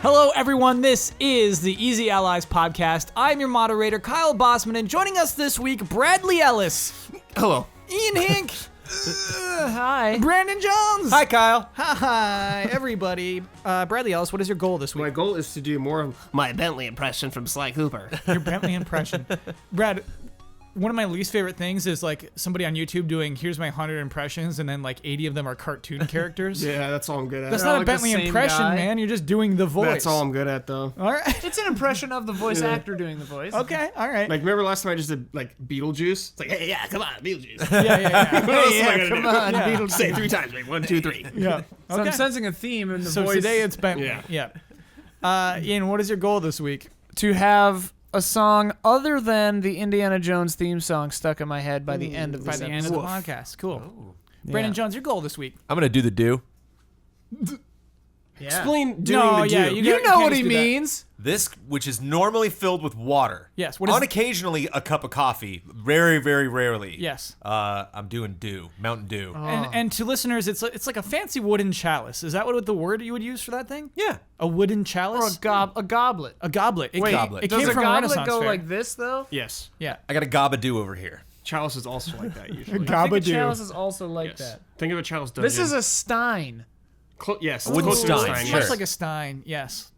Hello, everyone. This is the Easy Allies podcast. I'm your moderator, Kyle Bossman, and joining us this week, Bradley Ellis. Hello. Ian Hink. Hi. Brandon Jones. Hi, Kyle. Hi, everybody. Bradley Ellis, what is your goal this week? My goal is to do more of my Bentley impression from Sly Cooper. Your Bentley impression. Brad, one of my least favorite things is like somebody on YouTube doing, here's my 100 impressions, and then like 80 of them are cartoon characters. Yeah, that's all I'm good at. That's not a like the Bentley same impression, guy. man. You're just doing the voice. That's all I'm good at, though. All right. It's an impression of the voice actor doing the voice. Okay, all right. Like, remember last time I just did, like, Beetlejuice? It's like, hey, yeah, come on, Beetlejuice. yeah. What else am I yeah, gonna come do? on, Yeah. Beetlejuice. Say it 3 times, like, 1, 2, 3. Yeah. So I'm sensing a theme in the So voice. today it's Bentley. Yeah. Ian, what is your goal this week? to have a song other than the Indiana Jones theme song stuck in my head by the end of By this the end of the episode. podcast. Cool. Yeah. Brandon Jones, your goal this week. I'm gonna do the do. Yeah. Explain doing No, the yeah, do. you You can't know what just he do that. means. This, which is normally filled with water. Yes, what is- On occasionally a cup of coffee. Very, very rarely. Yes. I'm doing Mountain Dew. And to listeners, it's like a fancy wooden chalice. Is that what the word you would use for that thing? Yeah. A wooden Or chalice? a goblet. A goblet. It Wait, came, goblet. It does came a from a goblet Renaissance go fair. like this, though? Yes. Yeah. I got a gabba do over here. Chalice is also like that, usually. I think a Gabadoo. chalice is also like Yes. that. Think of a chalice dungeon. This is a stein. Yes, wooden close to a stein, stein, sure. Much yes. like a stein, yes.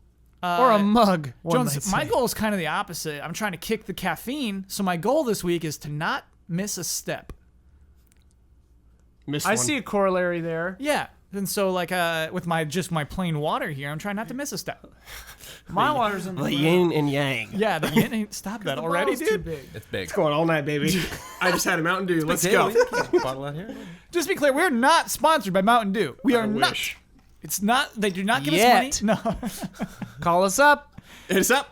Or a mug. one might Jones, say. my goal is kind of the opposite. I'm trying to kick the caffeine, so my goal this week is to not miss a step. Missed I one. see a corollary there. Yeah. And so, like, with my plain water here, I'm trying not to miss a step. My water's in the The ground. yin and yang. Yeah, the yin. Stop that The already, bottle's too dude. big. It's big. It's going all night, baby. I just had a Mountain Dew. Let's go. Bottle out here. Just to be clear, we're not sponsored by Mountain Dew. We are not. wish. It's not. They do not give Yet. us money. No. Call us up. Hit us up.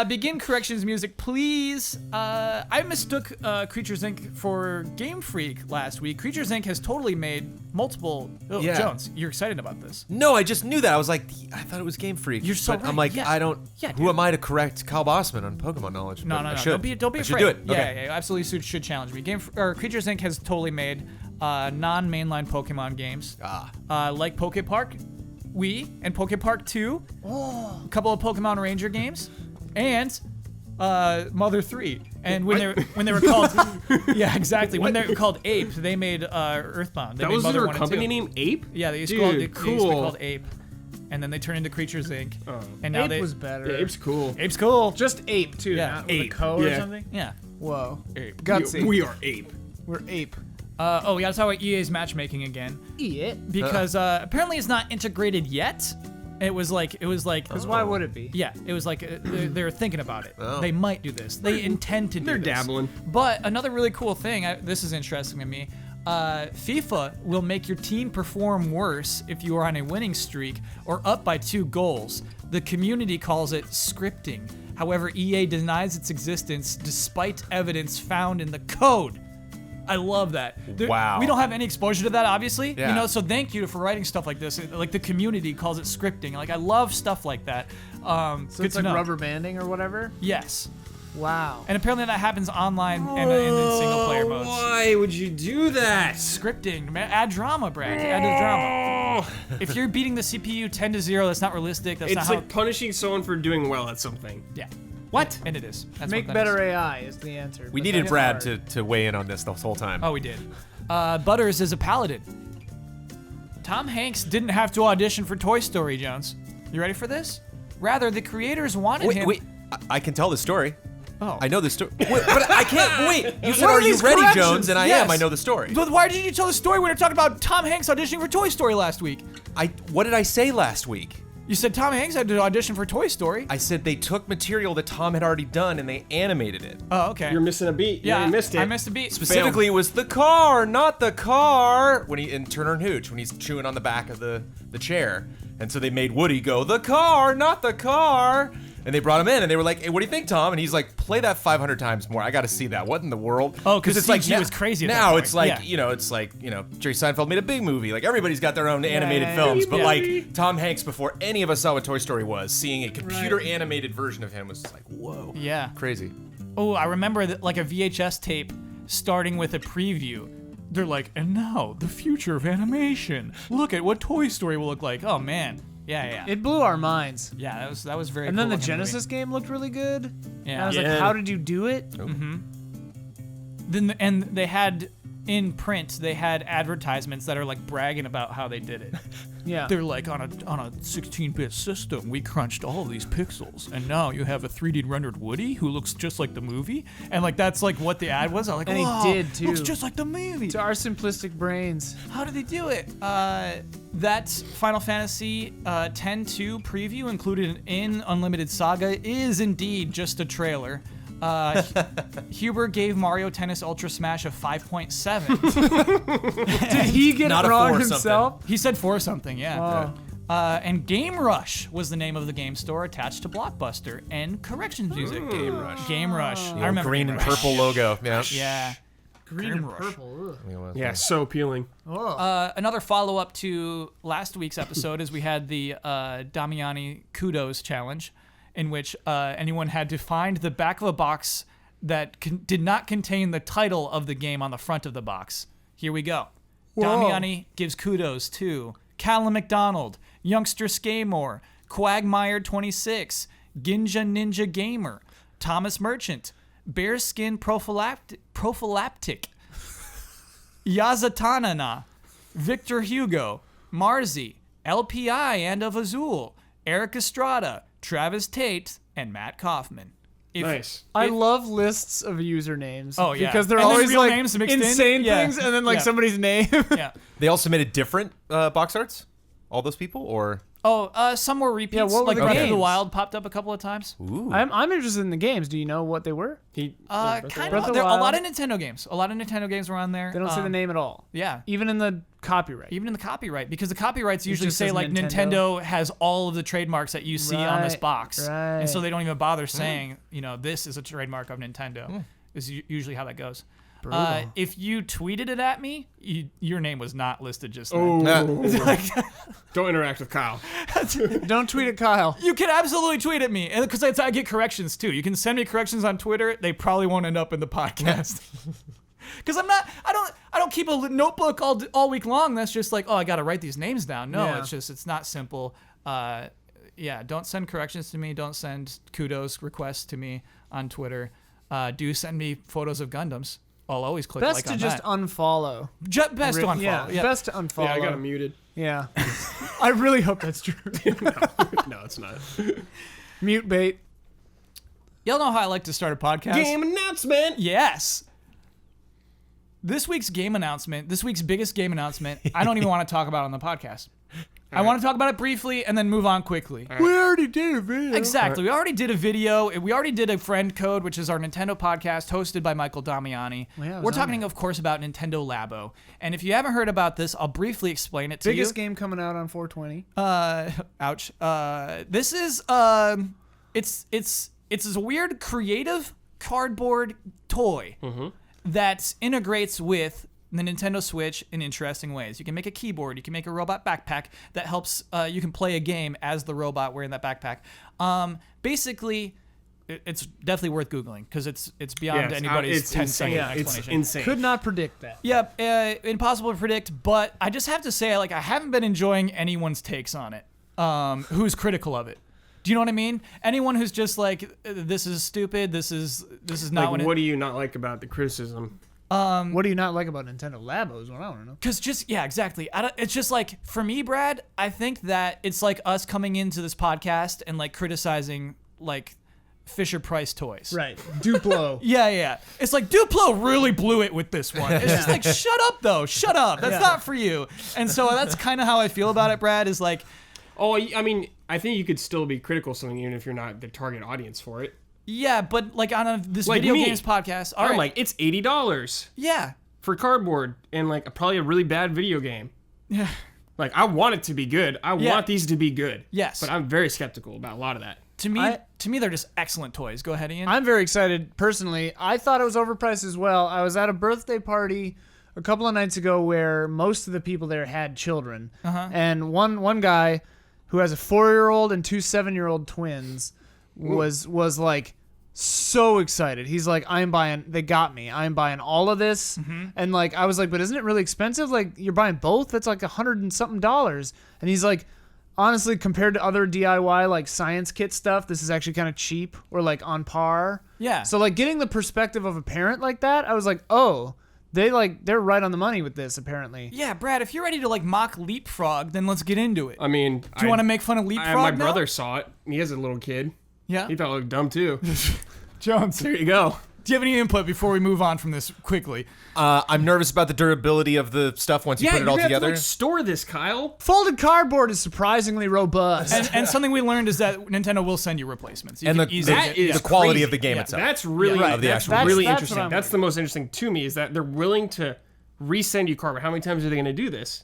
Begin corrections music, please. I mistook Creatures Inc. for Game Freak last week. Creatures Inc. has totally made multiple. Oh, Yeah. Jones, you're excited about this. No, I just knew that. I was like, I thought it was Game Freak. You're so but right, I'm like, yeah. I don't. Yeah, who dude. am I to correct Kyle Bossman on Pokemon knowledge? No, But no, I no. should. Don't be I afraid. should do it. Yeah, Okay. yeah, absolutely should challenge me. Creatures Inc. has totally made non-mainline Pokemon games. Like Poke Park Wii and Poke Park 2. A couple of Pokemon Ranger games. And Mother 3. And when they were called yeah, exactly. When they were called Ape, they made Earthbound. They That made was Mother their 1 and company 2. name, Ape? Yeah, they used to, Dude, they used to be cool. called Ape. And then they turned into Creatures Inc. And now Ape was better. Yeah, Ape's cool. Ape's cool. Just ape, too. Yeah, Not with ape. a co or Yeah. something. Yeah. Whoa. Ape. Gutsy. We are Ape. We're ape. We gotta talk about EA's matchmaking again. It. Because apparently it's not integrated yet. It was like Because why would it be? yeah, it was like they're thinking about it. Oh. They might do this. They intend to do They're this. dabbling. But another really cool thing, this is interesting to me. FIFA will make your team perform worse if you are on a winning streak or up by 2 goals. The community calls it scripting. However, EA denies its existence despite evidence found in the code. I love that. Wow. We don't have any exposure to that, obviously. Yeah. You know, so thank you for writing stuff like this. Like the community calls it scripting. Like I love stuff like that. So Good it's to like know. rubber banding or whatever? Yes. Wow. And apparently that happens online and in single player modes. Why would you do that? Scripting, man. Add drama, Brad. Add the drama. If you're beating the CPU 10-0, that's not realistic. That's It's not how. like punishing someone for doing well at something. Yeah. What? And it is. That's Make what that better is. AI is the answer. We but needed that's Brad hard. to weigh in on this the whole time. Oh, we did. Butters is a paladin. Tom Hanks didn't have to audition for Toy Story, Jones. You ready for this? Rather, the creators wanted him. Wait. I can tell the story. Oh. I know the story. But I can't. Wait. You said, What are "Are you these ready, corrections?" Jones?" And I Yes. am. I know the story. But why did you tell the story when we were talking about Tom Hanks auditioning for Toy Story last week? What did I say last week? You said Tom Hanks had to audition for Toy Story. I said they took material that Tom had already done and they animated it. Oh, okay. You're missing a beat. yeah, You missed it. I missed a beat. Specifically, it was the car, not the car. When he in Turner and Hooch, when he's chewing on the back of the chair, and so they made Woody go, "The car, not the car." And they brought him in, and they were like, "Hey, what do you think, Tom?" And he's like, "Play that 500 times more. I got to see that. What in the world?" Oh, 'cause it's CG like was crazy at that Now point. it's like Yeah. it's like Jerry Seinfeld made a big movie. Like everybody's got their own animated yeah, films, but yeah. like Tom Hanks, before any of us saw what Toy Story was, seeing a computer animated version of him was just like, whoa, Yeah. crazy. Oh, I remember that, like a VHS tape starting with a preview. They're like, and now the future of animation. Look at what Toy Story will look like. Oh man, Yeah. It blew our minds. Yeah, that was very. And cool then the looking Genesis game looked really good. Yeah. And I was like, Yeah. how did you do it? And they had in print, they had advertisements that are like bragging about how they did it. Yeah. They're like, on a 16-bit system, we crunched all of these pixels, and now you have a 3D rendered Woody who looks just like the movie, and like that's like what the ad was. I'm like, And he wow, did, too. looks just like the movie. To our simplistic brains. How did they do it? That Final Fantasy X-2 preview included in Unlimited Saga is indeed just a trailer. Huber gave Mario Tennis Ultra Smash a 5.7. Did he get Not it a wrong 4 himself? He said 4 something, yeah. Oh. And Game Rush was the name of the game store attached to Blockbuster and corrections music. Game Rush. Game Rush. I remember green Game and Rush. purple logo. Yeah. Yeah. Green and purple. Ugh. Yeah, so appealing. Another follow-up to last week's episode is we had the Damiani Kudos Challenge, in which anyone had to find the back of a box that did not contain the title of the game on the front of the box. Here we go. Damiani gives kudos to Callum McDonald, Youngster Skaymore, Quagmire26, Ginja Ninja Gamer, Thomas Merchant, Bearskin Prophylactic, Yazatanana, Victor Hugo, Marzi, LPI and of Azul, Eric Estrada, Travis Tate, and Matt Kaufman. Nice. I love lists of usernames. Oh, yeah. Because they're And then always real like names mixed in? insane Yeah. things and then like Yeah. somebody's name. Yeah. They all submitted different box arts? All those people? Or Some were repeats. Yeah, what were like the Breath of the games? Wild popped up a couple of times. Ooh. I'm interested in the games. Do you know what they were? Kind Breath of. of the There, a Wild. lot of Nintendo games. A lot of Nintendo games were on there. They don't say the name at all. Yeah. Even in the copyright. Even in the copyright, because the copyrights usually just say says like Nintendo. Nintendo has all of the trademarks that you see on this Right, box, and so right. they don't even bother saying, this is a trademark of Nintendo. Is usually how that goes. If you tweeted it at me, your name was not listed just then. Don't interact with Kyle. Don't tweet at Kyle. You can absolutely tweet at me, because I get corrections too. You can send me corrections on Twitter. They probably won't end up in the podcast. Because I don't keep a notebook all week long. That's just like, I got to write these names down. No, Yeah. it's not simple. Don't send corrections to me. Don't send kudos requests to me on Twitter. Do send me photos of Gundams. I'll always click Best like to on just that. unfollow. Best to unfollow. Yeah, best to unfollow. Yeah, I got him muted. Yeah. I really hope that's true. No, it's not. Mute bait. Y'all know how I like to start a podcast? Game announcement. Yes. This week's biggest game announcement, I don't even want to talk about on the podcast. I want to talk about it briefly and then move on quickly. We already did a video. Exactly. We already did a video. We already did a Friend Code, which is our Nintendo podcast hosted by Michael Damiani. Yeah, I was We're on talking, that. of course, about Nintendo Labo. And if you haven't heard about this, I'll briefly explain it to you. Biggest game coming out on 420. Ouch. This is it's a weird creative cardboard toy that integrates with the Nintendo Switch in interesting ways. You can make a keyboard, you can make a robot backpack that helps you can play a game as the robot wearing that backpack. Basically, it's definitely worth Googling because it's beyond anybody's it's 10-second insane. It's explanation. insane. Could not predict that. Yeah, impossible to predict, but I just have to say, I haven't been enjoying anyone's takes on it, who's critical of it. Do you know what I mean? Anyone who's just like, this is stupid, this is not Like, what what do you not like about the criticism? What do you not like about Nintendo Labo is what I want to know. Because exactly. It's just like, for me, Brad, I think that it's like us coming into this podcast and like criticizing like Fisher-Price toys. Right. Duplo. Yeah. It's like Duplo really blew it with this one. It's just like, shut up, though. Shut up. That's not for you. And so that's kind of how I feel about it, Brad, is like, Oh, I mean, I think you could still be critical of something even if you're not the target audience for it. yeah, but like on this Like video me. games podcast. All I'm right. like, it's $80 yeah. for cardboard and like probably a really bad video game. Yeah. Like, I want it to be good. I Yeah. want these to be good. Yes. But I'm very skeptical about a lot of that. To me, they're just excellent toys. Go ahead, Ian. I'm very excited personally. I thought it was overpriced as well. I was at a birthday party a couple of nights ago where most of the people there had children. And one guy who has a 4-year-old and 2 7-year-old twins was like so excited. He's like, they got me. I'm buying all of this. And like, I was like, but isn't it really expensive? Like, you're buying both? That's like $100 and something. And he's like, honestly, compared to other DIY like science kit stuff, this is actually kind of cheap or like on par. Yeah. So like getting the perspective of a parent like that, I was like, oh, they're right on the money with this apparently. Yeah, Brad, if you're ready to like mock Leapfrog, then let's get into it. I mean, Do you want to make fun of Leapfrog my now? brother saw it. He has a little kid. Yeah. He thought it looked dumb too. Jones, There you go. do you have any input before we move on from this quickly? I'm nervous about the durability of the stuff once you put it all you're gonna together. have to, like, store this, Kyle. Folded cardboard is surprisingly robust. And something we learned is that Nintendo will send you replacements. You And can the, easily that get- is the quality crazy. of the game Yeah, itself. That's really right. Of the that's actual really game. interesting. That's what I'm That's the most interesting to me is that they're willing to resend you cardboard. How many times are they going to do this?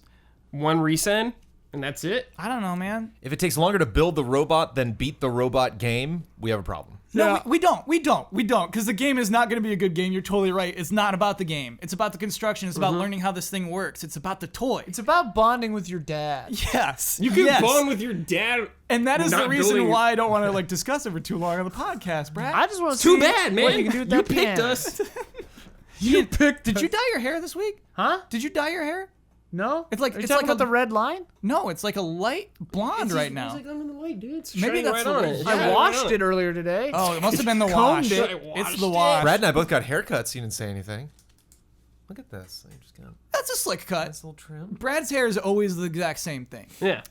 One resend, and that's it. I don't know, man. If it takes longer to build the robot than beat the robot game, we have a problem. No, Yeah. we don't, because the game is not going to be a good game. You're totally right. It's not about the game. It's about the construction. It's about learning how this thing works. It's about the toy. It's about bonding with your dad. Yes. You can yes. bond with your dad. And that is the not reason building- why I don't want to like discuss it for too long on the podcast, Brad. I just want to Too bad, man. What you can do with that picked piano. us. You picked. Did you dye your hair this week? Huh? Did you dye your hair? No. It's like- Are you it's talking like about a- the red line. No, it's like a light blonde right now. It's like under the light, dude. It's Maybe shining that's right the on way- it. It's Yeah, shining I right washed on it earlier today. Oh, it must have been the Combed wash. it. I It's washed the it. wash. Brad and I both got haircuts. You didn't say anything. Look at this. I just got a That's a slick cut. nice little trim. Brad's hair is always the exact same thing. Yeah.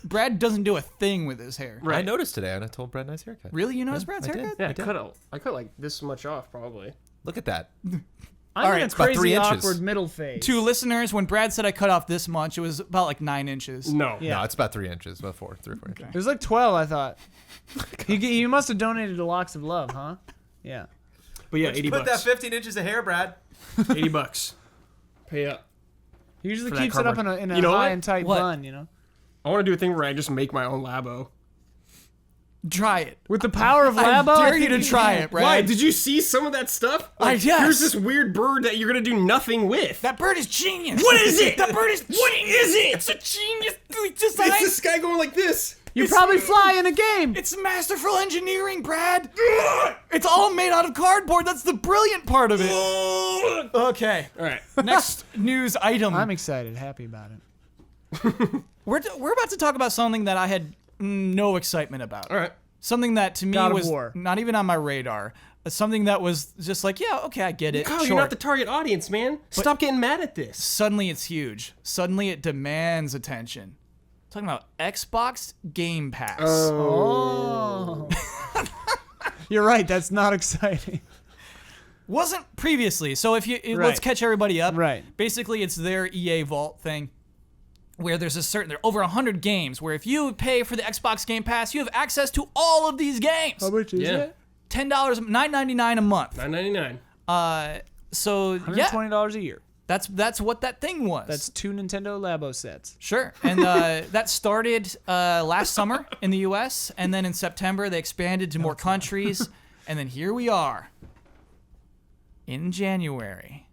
Brad doesn't do a thing with his hair. Right. I noticed today, and I told Brad nice haircut. Really? You noticed Brad's I did. haircut? Yeah, I cut like this much off probably. Look at that. I'm All right, in a it's about crazy 3 inches. awkward middle phase. To listeners, when Brad said I cut off this much, it was about like 9 inches. No. Yeah. No, it's about 3 inches. About 3 or 4 inches. It was like 12, I thought. He must have donated to Locks of Love, huh? Yeah. But yeah, 80 bucks. 15 inches of hair, Brad. 80 bucks. Pay up. He usually For that keeps it up in cardboard. a You know high what? and tight What? bun, you know? I want to do a thing where I just make my own Labo. Try it. With the power of I Labo, dare you to try it, Brad. Why? Did you see some of that stuff? Yes. Here's this weird bird that you're gonna do nothing with. That bird is genius. What is it? That bird is What is it? It's a genius design. It's this guy going like this. You probably fly in a game. It's masterful engineering, Brad. It's all made out of cardboard. That's the brilliant part of it. Okay. All right. Next news item. I'm excited, happy about it. We're about to talk about something that I had no excitement about. All right. Something that to me God of was War. not even on my radar. Something that was just like, yeah, okay, I get it. Kyle, Sure. you're not the target audience, man. Stop getting mad at this. Suddenly it's huge. Suddenly it demands attention. Talking about Xbox Game Pass. Oh. You're right, that's not exciting. Wasn't previously. So if you let's Right. catch everybody up. Right. Basically, it's their EA Vault thing, where there's there are over 100 games. Where if you pay for the Xbox Game Pass, you have access to all of these games. How much is Yeah. it? $10, $9.99 a month. $9.99. So yeah, $120 a year. that's what that thing was. That's 2 Nintendo Labo sets. Sure. And that started last summer in the U.S. And then in September, they expanded to more countries. And then here we are. In January,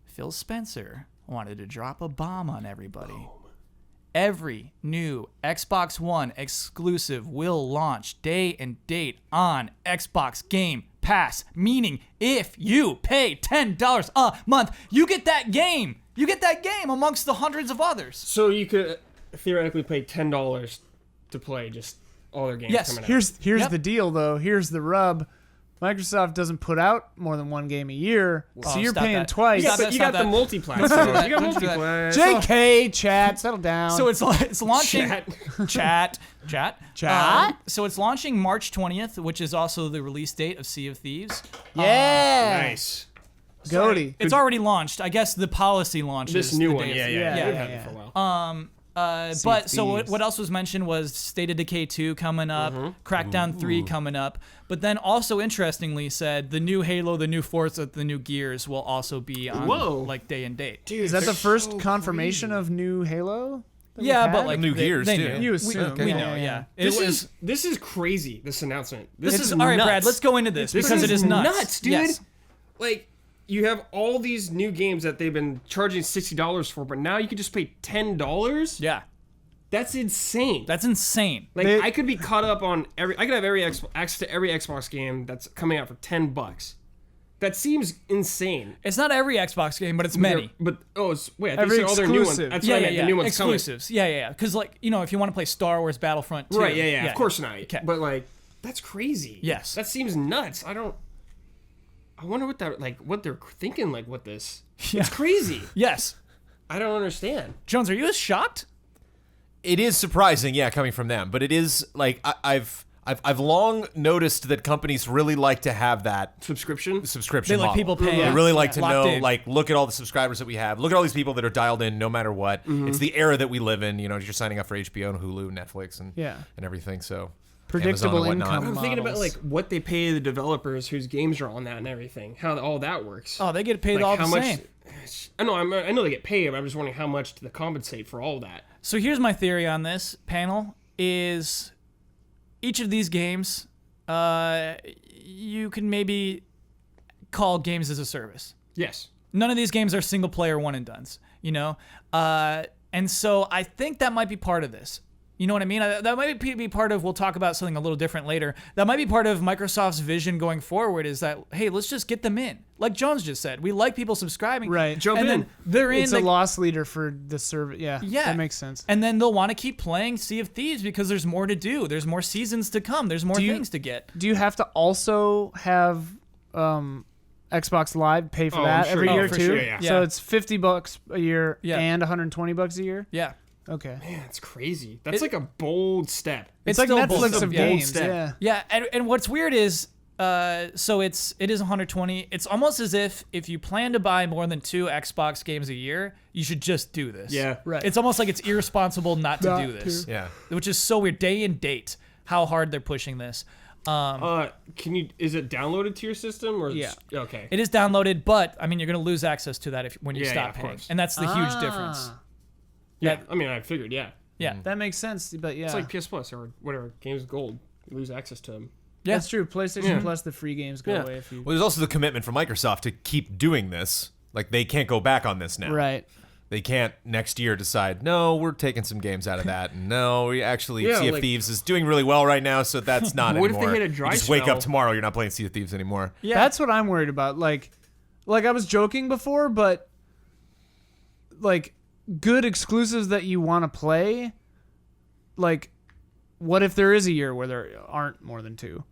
Phil Spencer wanted to drop a bomb on everybody. Every new Xbox One exclusive will launch day and date on Xbox Game Pass, meaning if you pay $10 a month, you get that game. You get that game amongst the hundreds of others. So you could theoretically pay $10 to play just all their games Yes. coming out. Here's Yep. the deal, though. Here's the rub. Microsoft doesn't put out more than one game a year, so Oh, you're stop paying that. twice. Stop but that, you stop got the that. multi-plat. Don't do that. You got Don't do that. multi-plat. JK, chat, settle down. So it's launching. Chat. Chat. So it's launching March 20th, which is also the release date of Sea of Thieves. yeah. Nice. Goaty. It's already launched. I guess the policy launches. This new the one. day of- Yeah. Yeah, We've yeah, had yeah. it for a while. But so Thieves. what else was mentioned was State of Decay 2 coming up, Crackdown 3 coming up, but then also interestingly said the new Halo, the new Forza, the new Gears will also be on Whoa. like day and date. Is that the first confirmation of new Halo? that we've Yeah, had? but like New they, Gears, they too. knew. You We- assume. We, Okay. know, yeah. It This was. is crazy. This announcement. This is all right, Brad. Let's go into this because it is nuts, dude. Yes. Like, you have all these new games that they've been charging $60 for, but now you can just pay $10. Yeah, That's insane. that's insane. Like, They- I could be caught up on I could have access to every Xbox game that's coming out for $10. That seems insane. It's not every Xbox game, but it's many. But I thought you Every said all their new ones. exclusive. That's Yeah, what I yeah, meant. yeah. The new ones Exclusives. Yeah. Because if you want to play Star Wars Battlefront 2. coming. Right? Yeah. Of course not. Okay. But that's crazy. Yes. That seems nuts. I wonder what what they're thinking with this. Yeah. It's crazy. Yes. I don't understand. Jones, are you as shocked? It is surprising, yeah, coming from them, but it is I've long noticed that companies really like to have that Subscription. subscription They like model. people paying. They really like to Locked know, in. look at all the subscribers that we have. Look at all these people that are dialed in no matter what. It's the era that we live in. You're signing up for HBO and Hulu, Netflix, and everything. So Predictable Amazon and whatnot. income. I'm thinking about models. what they pay the developers whose games are on that and everything. How all that works. Oh, they get paid all the how much? same. I know they get paid. But I'm just wondering how much to compensate for all that. So here's my theory on this panel: is each of these games, you can maybe call games as a service. Yes. None of these games are single player one and dones, and so I think that might be part of this. You know what I mean? That might be part of, we'll talk about something a little different later. That might be part of Microsoft's vision going forward is that, hey, let's just get them in. Like Jones just said, we like people subscribing. Right. Jump and in. then they're in. It's a loss leader for the service. Yeah. Yeah. That makes sense. And then they'll want to keep playing Sea of Thieves because there's more to do. There's more seasons to come. There's more things to get. Do you have to also have Xbox Live pay for Oh, that I'm sure. every Oh, year for too? sure, yeah. So it's $50 a year Yeah. and $120 a year. Yeah. Okay. Man, that's crazy. That's like a bold step. It's like still Netflix bold. of Yeah. games. step. Yeah. Yeah, and what's weird is, so it is 120. It's almost as if you plan to buy more than 2 Xbox games a year, you should just do this. Yeah. Right. It's almost like it's irresponsible not to do Not this. to. yeah. Which is so weird. Day and date, how hard they're pushing this. Is it downloaded to your system or? Yeah. Okay. It is downloaded, but I mean, you're going to lose access to that when you Yeah, stop yeah, of paying, course. and that's the huge difference. Yeah. I mean, I figured. Yeah. Yeah. That makes sense. But yeah. It's like PS Plus or whatever. Games Gold. You lose access to them. Yeah. That's true. PlayStation Plus, the free games go Yeah. away if you. Well, there's also the commitment from Microsoft to keep doing this. Like, they can't go back on this now. Right. They can't next year decide, no, we're taking some games out of that. And no, we actually, Yeah, Sea of like- Thieves is doing really well right now, so that's not What if anymore. they hit a dry You just wake spell? up tomorrow, you're not playing Sea of Thieves anymore. Yeah. That's what I'm worried about. Like I was joking before, but like good exclusives that you want to play, like what if there is a year where there aren't more than 2?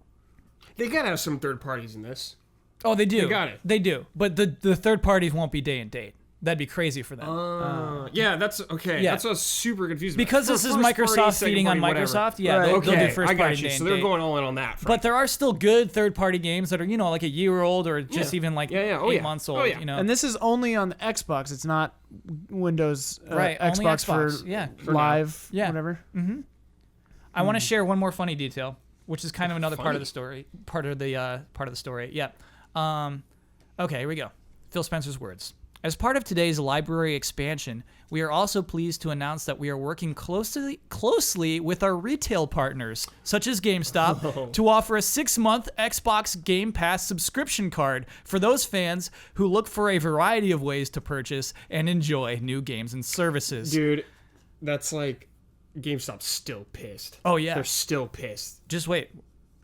They gotta have some third parties in this. Oh, they do. They got it. They do. But the third parties won't be day and date. That'd be crazy for them. Yeah, that's okay. Yeah. That's what I was super confused about. Because this is First party, Microsoft second feeding on party, Microsoft, whatever. yeah, Right. they'll Okay, do first I got party you. day So and they're date. going all in on that. But there are still good third-party games that are, like a year old or just Yeah. even like Yeah, yeah. Oh, 8 yeah. months Oh, old. yeah. And this is only on the Xbox. It's not Windows. Right, only Xbox, Xbox, for yeah. For now. live. Yeah. Whatever. I want to share one more funny detail, which is kind of another part Funny? of the story. Part of the story. Yeah. Okay, here we go. Phil Spencer's words. As part of today's library expansion, we are also pleased to announce that we are working closely with our retail partners, such as GameStop, to offer a 6-month Xbox Game Pass subscription card for those fans who look for a variety of ways to purchase and enjoy new games and services. dude, that's like GameStop's still pissed. Oh, yeah. They're still pissed. Just wait.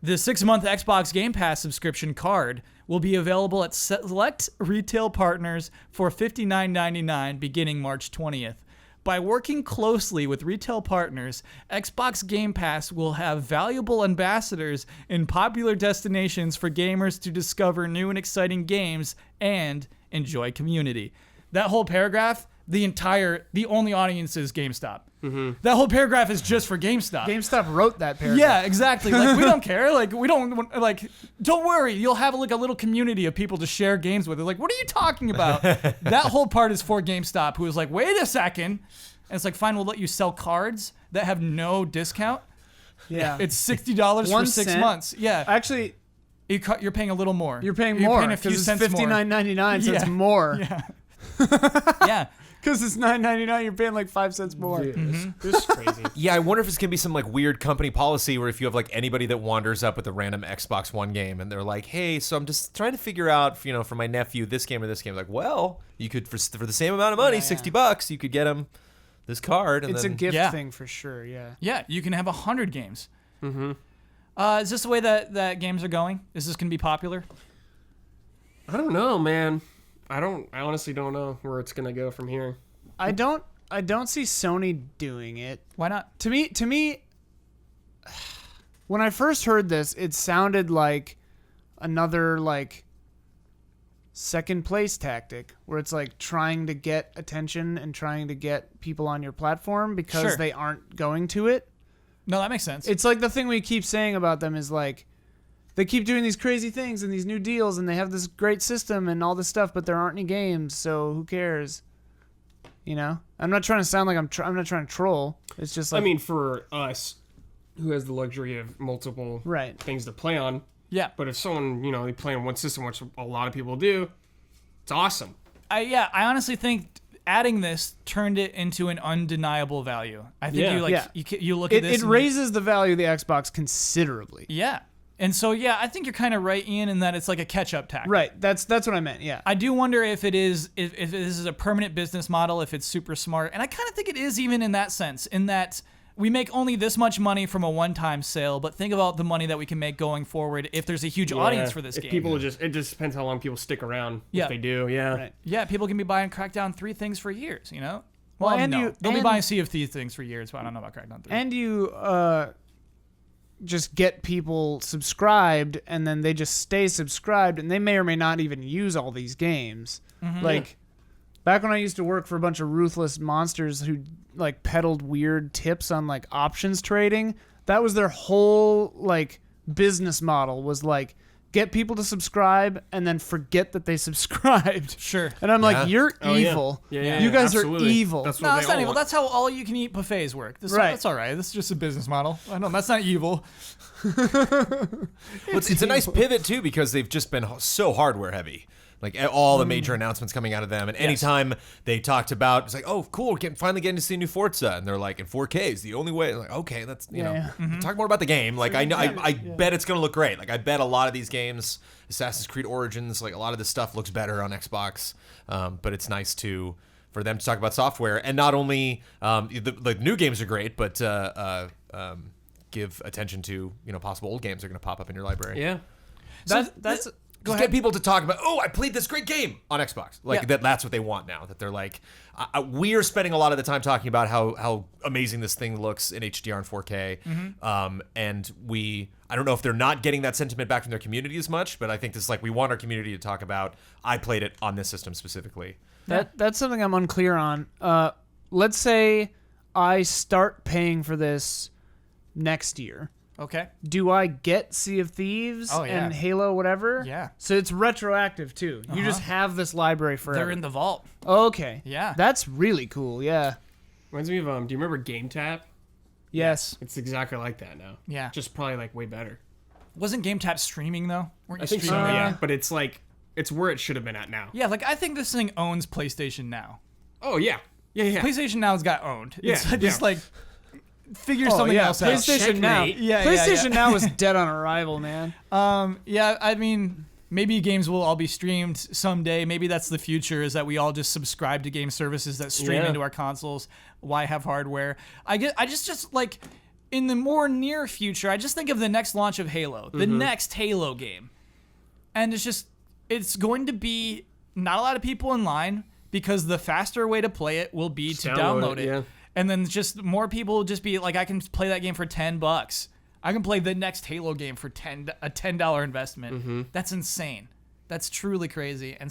The 6-month Xbox Game Pass subscription card will be available at select retail partners for $59.99 beginning March 20th. By working closely with retail partners, Xbox Game Pass will have valuable ambassadors in popular destinations for gamers to discover new and exciting games and enjoy community. That whole paragraph, the only audience is GameStop. Mm-hmm. That whole paragraph is just for GameStop. GameStop wrote that paragraph. Yeah, exactly. Like, we don't care. Like, we don't, like, don't worry. You'll have, like, a little community of people to share games with. They're like, what are you talking about? That whole part is for GameStop, who is like, wait a second. And it's like, fine, we'll let you sell cards that have no discount. Yeah. It's $60 for 1 6 cent. months. Yeah. Actually, You're paying a little more. you're paying more a few because it's cents more. $59.99, so Yeah. it's more. Yeah. Yeah. Because it's $9.99, you're paying like 5 cents more. Dude, this is crazy. Yeah, I wonder if it's gonna be some like weird company policy where if you have like anybody that wanders up with a random Xbox One game and they're like, hey, so I'm just trying to figure out, for my nephew this game or this game. Like, well, you could for the same amount of money, $60, you could get him this card. And It's then, a gift Yeah. thing for sure, yeah. Yeah, you can have 100 games. Mm-hmm. Is this the way that games are going? Is this going to be popular? I don't know, man. I honestly don't know where it's gonna go from here. I don't see Sony doing it. Why not? To me, when I first heard this, it sounded like another like second place tactic where it's like trying to get attention and trying to get people on your platform because Sure. they aren't going to it. No, that makes sense. It's like the thing we keep saying about them is like they keep doing these crazy things and these new deals and they have this great system and all this stuff, but there aren't any games, so who cares? You know, I'm not trying to sound like I'm not trying to troll. It's just like, I mean, for us, who has the luxury of multiple right. things to play on. Yeah. But if someone, they play on one system, which a lot of people do, it's awesome. I honestly think adding this turned it into an undeniable value. I think you look at this. It raises the value of the Xbox considerably. Yeah. And so, I think you're kind of right, Ian, in that it's like a catch-up tactic. Right. That's what I meant. Yeah. I do wonder if it is, if this is a permanent business model, if it's super smart. And I kind of think it is even in that sense, in that we make only this much money from a one-time sale, but think about the money that we can make going forward if there's a huge audience for this if game. People it just depends how long people stick around. Yeah. If they do, yeah. Right. Yeah, people can be buying Crackdown 3 things for years, Well, and they'll be buying Sea of Thieves things for years, but I don't know about Crackdown 3. And you just get people subscribed and then they just stay subscribed and they may or may not even use all these games. Mm-hmm. Like back when I used to work for a bunch of ruthless monsters who like peddled weird tips on like options trading, that was their whole like business model was like get people to subscribe and then forget that they subscribed. Sure. And I'm Yeah. like, you're Oh, yeah. evil. Yeah, You guys absolutely. are evil. That's what No, they that's not all evil. want. That's how all-you-can-eat buffets work. Right. That's all right. This is just a business model. I know that's not evil. It's a nice pivot too because they've just been so hardware heavy. Like all the major announcements coming out of them, and anytime they talked about, it's like, oh, cool, we're finally getting to see a new Forza, and they're like, in 4K is the only way. Like, okay, that's talk more about the game. Like I know, I bet it's gonna look great. Like I bet a lot of these games, Assassin's Creed Origins, like a lot of this stuff looks better on Xbox. But it's nice for them to talk about software, and not only the new games are great, but give attention to possible old games that are gonna pop up in your library. Yeah. That's Just get people to talk about, oh, I played this great game on Xbox. Like that's what they want now. That they're like, we're spending a lot of the time talking about how amazing this thing looks in HDR and 4K. And I don't know if they're not getting that sentiment back from their community as much, but I think this is like, we want our community to talk about, I played it on this system specifically. That's something I'm unclear on. Let's say I start paying for this next year. Okay. Do I get Sea of Thieves and Halo whatever? Yeah. So it's retroactive too. You just have this library forever. They're in the vault. Okay. Yeah. That's really cool. Yeah. Reminds me of do you remember GameTap? Yes. It's exactly like that now. Yeah. Just probably like way better. Wasn't GameTap streaming though? Weren't you I think so, streaming? yeah. But it's like it's where it should have been at now. Yeah, like I think this thing owns PlayStation Now. Oh yeah. Yeah. PlayStation Now's got owned. Yeah, It's just yeah. like figure something else out. PlayStation Now. Checkmate. PlayStation Now is dead on arrival, man. Yeah, I mean, maybe games will all be streamed someday. Maybe that's the future, is that we all just subscribe to game services that stream into our consoles. Why have hardware? I just like in the more near future, I just think of the next launch of Halo, the next Halo game. And it's going to be not a lot of people in line because the faster way to play it will be to download it. Yeah. And then just more people will just be like, I can play that game for $10. I can play the next Halo game for a $10 investment. That's insane. That's truly crazy. And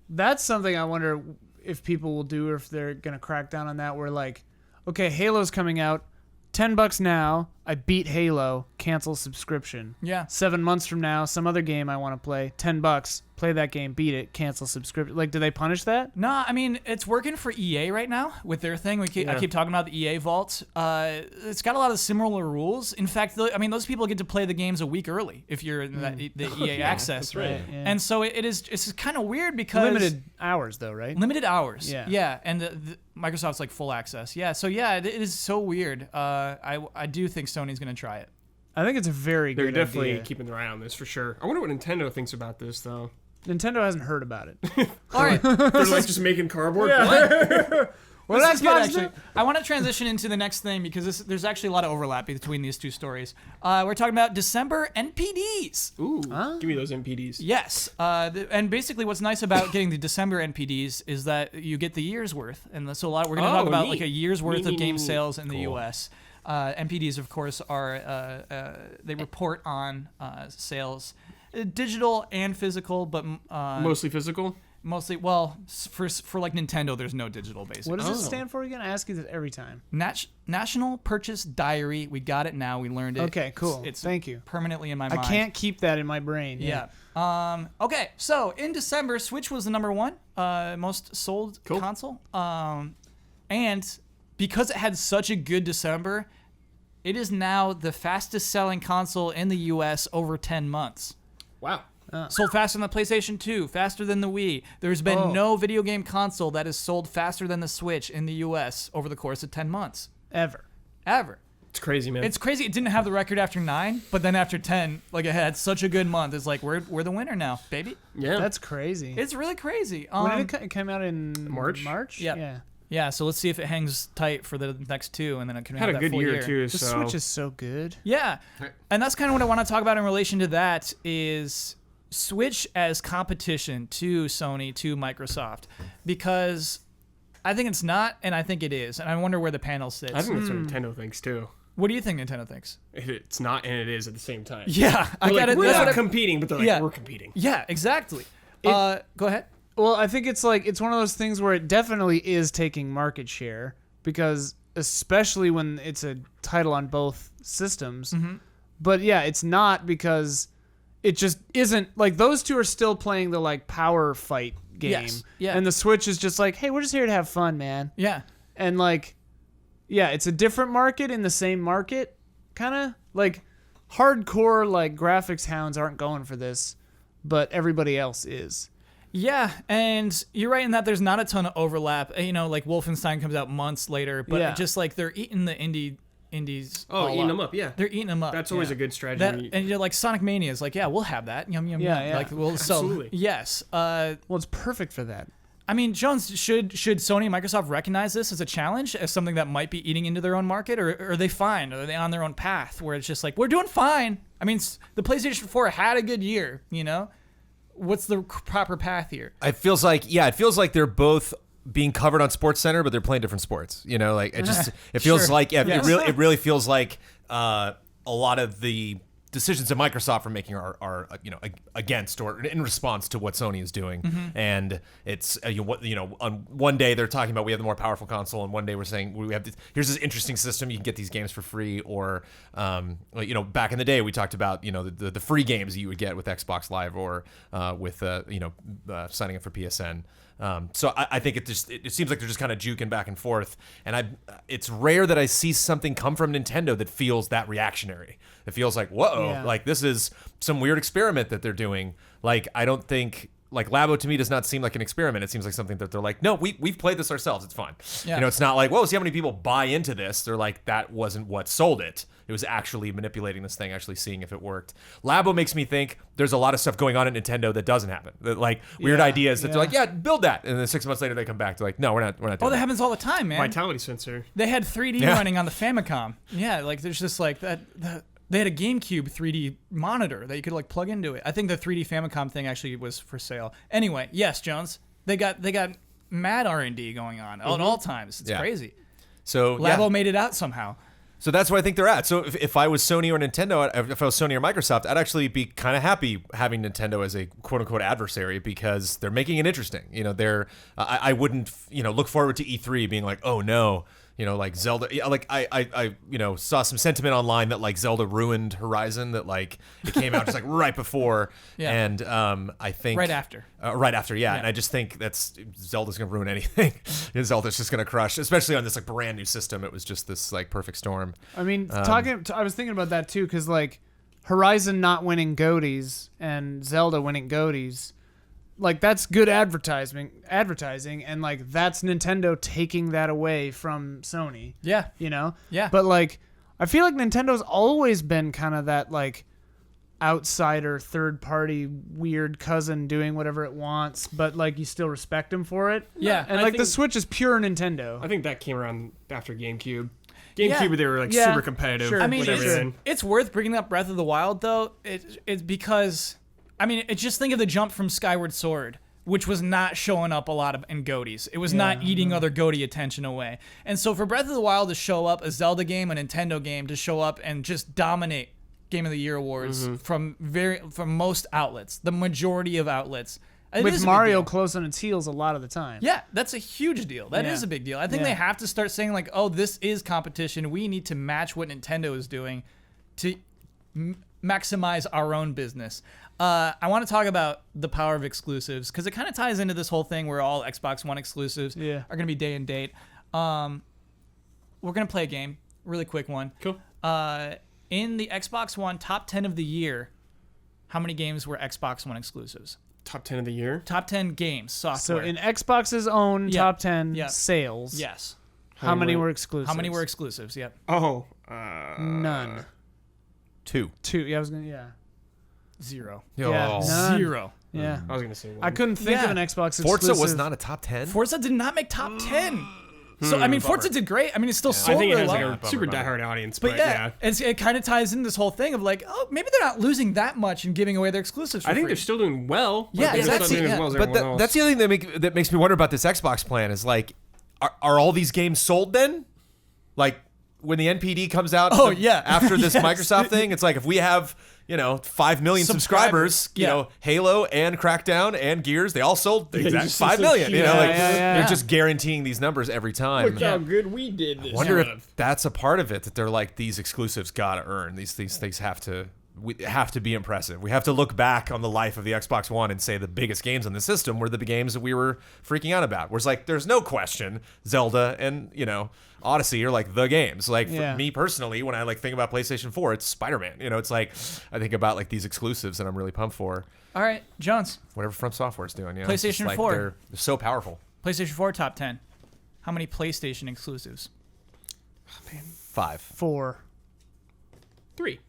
That's something I wonder if people will do, or if they're gonna crack down on that. Where like, okay, Halo's coming out, $10 now. I beat Halo, cancel subscription. Yeah. 7 months from now, some other game I want to play, $10. Play that game, beat it, cancel subscription. Like, do they punish that? No, I mean, it's working for EA right now with their thing. I keep talking about the EA Vault. It's got a lot of similar rules. In fact, those people get to play the games a week early if you're in the EA Access. right. Yeah. And so it's kind of weird because Limited hours though, right? Limited hours. Yeah. Yeah, and the Microsoft's like full access. Yeah, so yeah, it is so weird. I do think Sony's gonna try it. I think it's a very They're good definitely idea. keeping their eye on this for sure. I wonder what Nintendo thinks about this though. Nintendo hasn't heard about it. All right. They're like just making cardboard. Well, What This did is good, Xbox actually. do? I want to transition into the next thing because there's actually a lot of overlap between these two stories. We're talking about December NPDs. Ooh, give me those NPDs. Yes, and basically what's nice about getting the December NPDs is that you get the year's worth, and so we're going to talk about neat. like a year's worth of game Neat. sales in the U.S. NPDs, of course, are they report on sales, digital and physical, but Mostly physical. mostly. Well, for like Nintendo, there's no digital basically. What does it stand for again? I ask you this every time. National Purchase Diary. We got it now. We learned it. Okay, cool. It's Thank you. permanently in my I mind. can't keep that in my brain. Yeah. Okay. So in December, Switch was the number one most sold console. And because it had such a good December, it is now the fastest selling console in the U.S. over 10 months. Wow. Sold faster than the PlayStation 2, faster than the Wii. There's been no video game console that has sold faster than the Switch in the U.S. over the course of 10 months. Ever. It's crazy, man. It's crazy. It didn't have the record after 9, but then after 10, like it had such a good month. It's like we're the winner now, baby. yeah. That's crazy. It's really crazy. When did it come out in March? March? Yep. Yeah. Yeah, so let's see if it hangs tight for the next two, and then it can had have a that good full year too. The So Switch is so good. Yeah, and that's kind of what I want to talk about in relation to that is Switch as competition to Sony, to Microsoft, because I think it's not, and I think it is, and I wonder where the panel sits. I think that's what Nintendo thinks too. What do you think Nintendo thinks? It's not and it is at the same time. Yeah, I They're got like, it. we're That's not what I- competing, but they're like, Yeah. we're competing. Yeah, exactly. Go ahead. Well, I think it's like it's one of those things where it definitely is taking market share because especially when it's a title on both systems. But yeah, it's not because it just isn't like those two are still playing the like power fight game. Yes, yeah. And the Switch is just like, hey, we're just here to have fun, man. Yeah. And like, yeah, it's a different market in the same market, kind of like hardcore like graphics hounds aren't going for this, but everybody else is. Yeah, and you're right in that there's not a ton of overlap. You know, like Wolfenstein comes out months later, but Yeah. just like they're eating the indies. Oh, all eating them up, yeah. They're eating them up. That's always Yeah. a good strategy. That, and you're like Sonic Mania is like, yeah, we'll have that. Yum yum Yeah, yum. yeah. Like, we'll Absolutely. So yes. Well, it's perfect for that. I mean, Jones, should Sony and Microsoft recognize this as a challenge, as something that might be eating into their own market, or are they fine? Are they on their own path where it's just like we're doing fine? I mean, the PlayStation 4 had a good year, you know. What's the proper path here? It feels like they're both being covered on Sports Center, but they're playing different sports. You know, like it feels Sure. like Yes. it really feels like a lot of the decisions that Microsoft are making are against or in response to what Sony is doing. And it's on one day they're talking about we have the more powerful console, and one day we're saying we have here's this interesting system, you can get these games for free, or back in the day we talked about the free games that you would get with Xbox Live or with signing up for PSN. So I think it seems like they're just kind of juking back and forth, and it's rare that I see something come from Nintendo that feels that reactionary. It feels like, whoa, Yeah. like this is some weird experiment that they're doing. Like I don't think like Labo to me does not seem like an experiment. It seems like something that they're like, no, we've played this ourselves. It's fine. Yeah. It's not like, whoa, see how many people buy into this. They're like, that wasn't what sold it. It was actually manipulating this thing, actually seeing if it worked. Labo makes me think there's a lot of stuff going on at Nintendo that doesn't happen. That, like weird Yeah, ideas that yeah. they're like, yeah, build that. And then 6 months later they come back. They're like, no, we're not doing Oh, that that. happens all the time, man. Vitality sensor. They had 3D Yeah. running on the Famicom. Yeah, like there's just like that. They had a GameCube 3D monitor that you could like plug into it. I think the 3D Famicom thing actually was for sale. Anyway, yes, Jones, they got mad R&D going on at all times. It's Yeah. crazy. So Labo made it out somehow. So that's where I think they're at. So if I was Sony or Nintendo, if I was Sony or Microsoft, I'd actually be kind of happy having Nintendo as a quote unquote adversary because they're making it interesting. I wouldn't look forward to E3 being like, oh no. Like Zelda, like I saw some sentiment online that like Zelda ruined Horizon, that like it came out just like right before, Yeah. and I think Right after. yeah. And I just think that's Zelda's gonna ruin anything. Zelda's just gonna crush, especially on this like brand new system. It was just this like perfect storm. I mean, I was thinking about that too, because like Horizon not winning GOTYs and Zelda winning GOTYs, like that's good advertising, and like that's Nintendo taking that away from Sony. Yeah. You know? Yeah. But like, I feel like Nintendo's always been kind of that like, outsider, third party, weird cousin doing whatever it wants, but like you still respect him for it. Yeah, And I like the think- Switch is pure Nintendo. I think that came around after GameCube. Yeah. GameCube, they were like Yeah, super competitive. sure. I mean, with everything. it's worth bringing up Breath of the Wild though. It's because, I mean, just think of the jump from Skyward Sword, which was not showing up a lot of in GOTYs. It was not eating other GOTY attention away. And so for Breath of the Wild to show up, a Zelda game, a Nintendo game, to show up and just dominate Game of the Year awards from most outlets, the majority of outlets. It is With a big Mario deal. close on its heels a lot of the time. Yeah, that's a huge deal. That is Yeah. a big deal. I think Yeah. they have to start saying like, "Oh, this is competition. We need to match what Nintendo is doing to maximize our own business." I want to talk about the power of exclusives because it kind of ties into this whole thing where all Xbox One exclusives Yeah. are going to be day and date. We're going to play a game, really quick one. Cool. In the Xbox One top 10 of the year, how many games were Xbox One exclusives? Top 10 of the year. Top 10 games, So software. in Xbox's own Yeah. top 10 Yeah. sales, yes. how many were- were exclusive? How many were exclusives? Yep. Oh. None. 2. 2. Yeah, I was gonna. Yeah. 0. Yeah. Oh. None. 0. Yeah. I was going to say one. I couldn't think Yeah. of an Xbox exclusive. Forza was not a top 10. Forza did not make top 10. So, I mean, Forza did great. I mean, it's still I sold think it really has like well. a super diehard audience, But but yeah, it kind of ties in this whole thing of like, oh, maybe they're not losing that much and giving away their exclusives for I think free. they're still doing well. but Yeah, they're exactly, still doing yeah. as well as But everyone else. that's the other thing that makes me wonder about this Xbox plan is like, are all these games sold then? Like when the NPD comes out Oh, yeah. after this Yes. Microsoft thing, it's like if we have, 5 million subscribers, Yeah. Halo and Crackdown and Gears, they all sold the you exact just 5 said million. huge. Yeah. They're just guaranteeing these numbers every time. Look how good we did this. Wonder month. if that's a part of it that they're like these exclusives gotta earn these things have to be impressive. We have to look back on the life of the Xbox One and say the biggest games on the system were the games that we were freaking out about. Whereas like there's no question Zelda and Odyssey are like the games. Like Yeah. for me personally, when I like think about PlayStation 4, it's Spider-Man. It's like I think about like these exclusives and I'm really pumped for All right, Jones, whatever From Software's doing. It's PlayStation just, like, 4. they're so powerful. PlayStation 4 top 10. How many PlayStation exclusives? 5. 4. 3.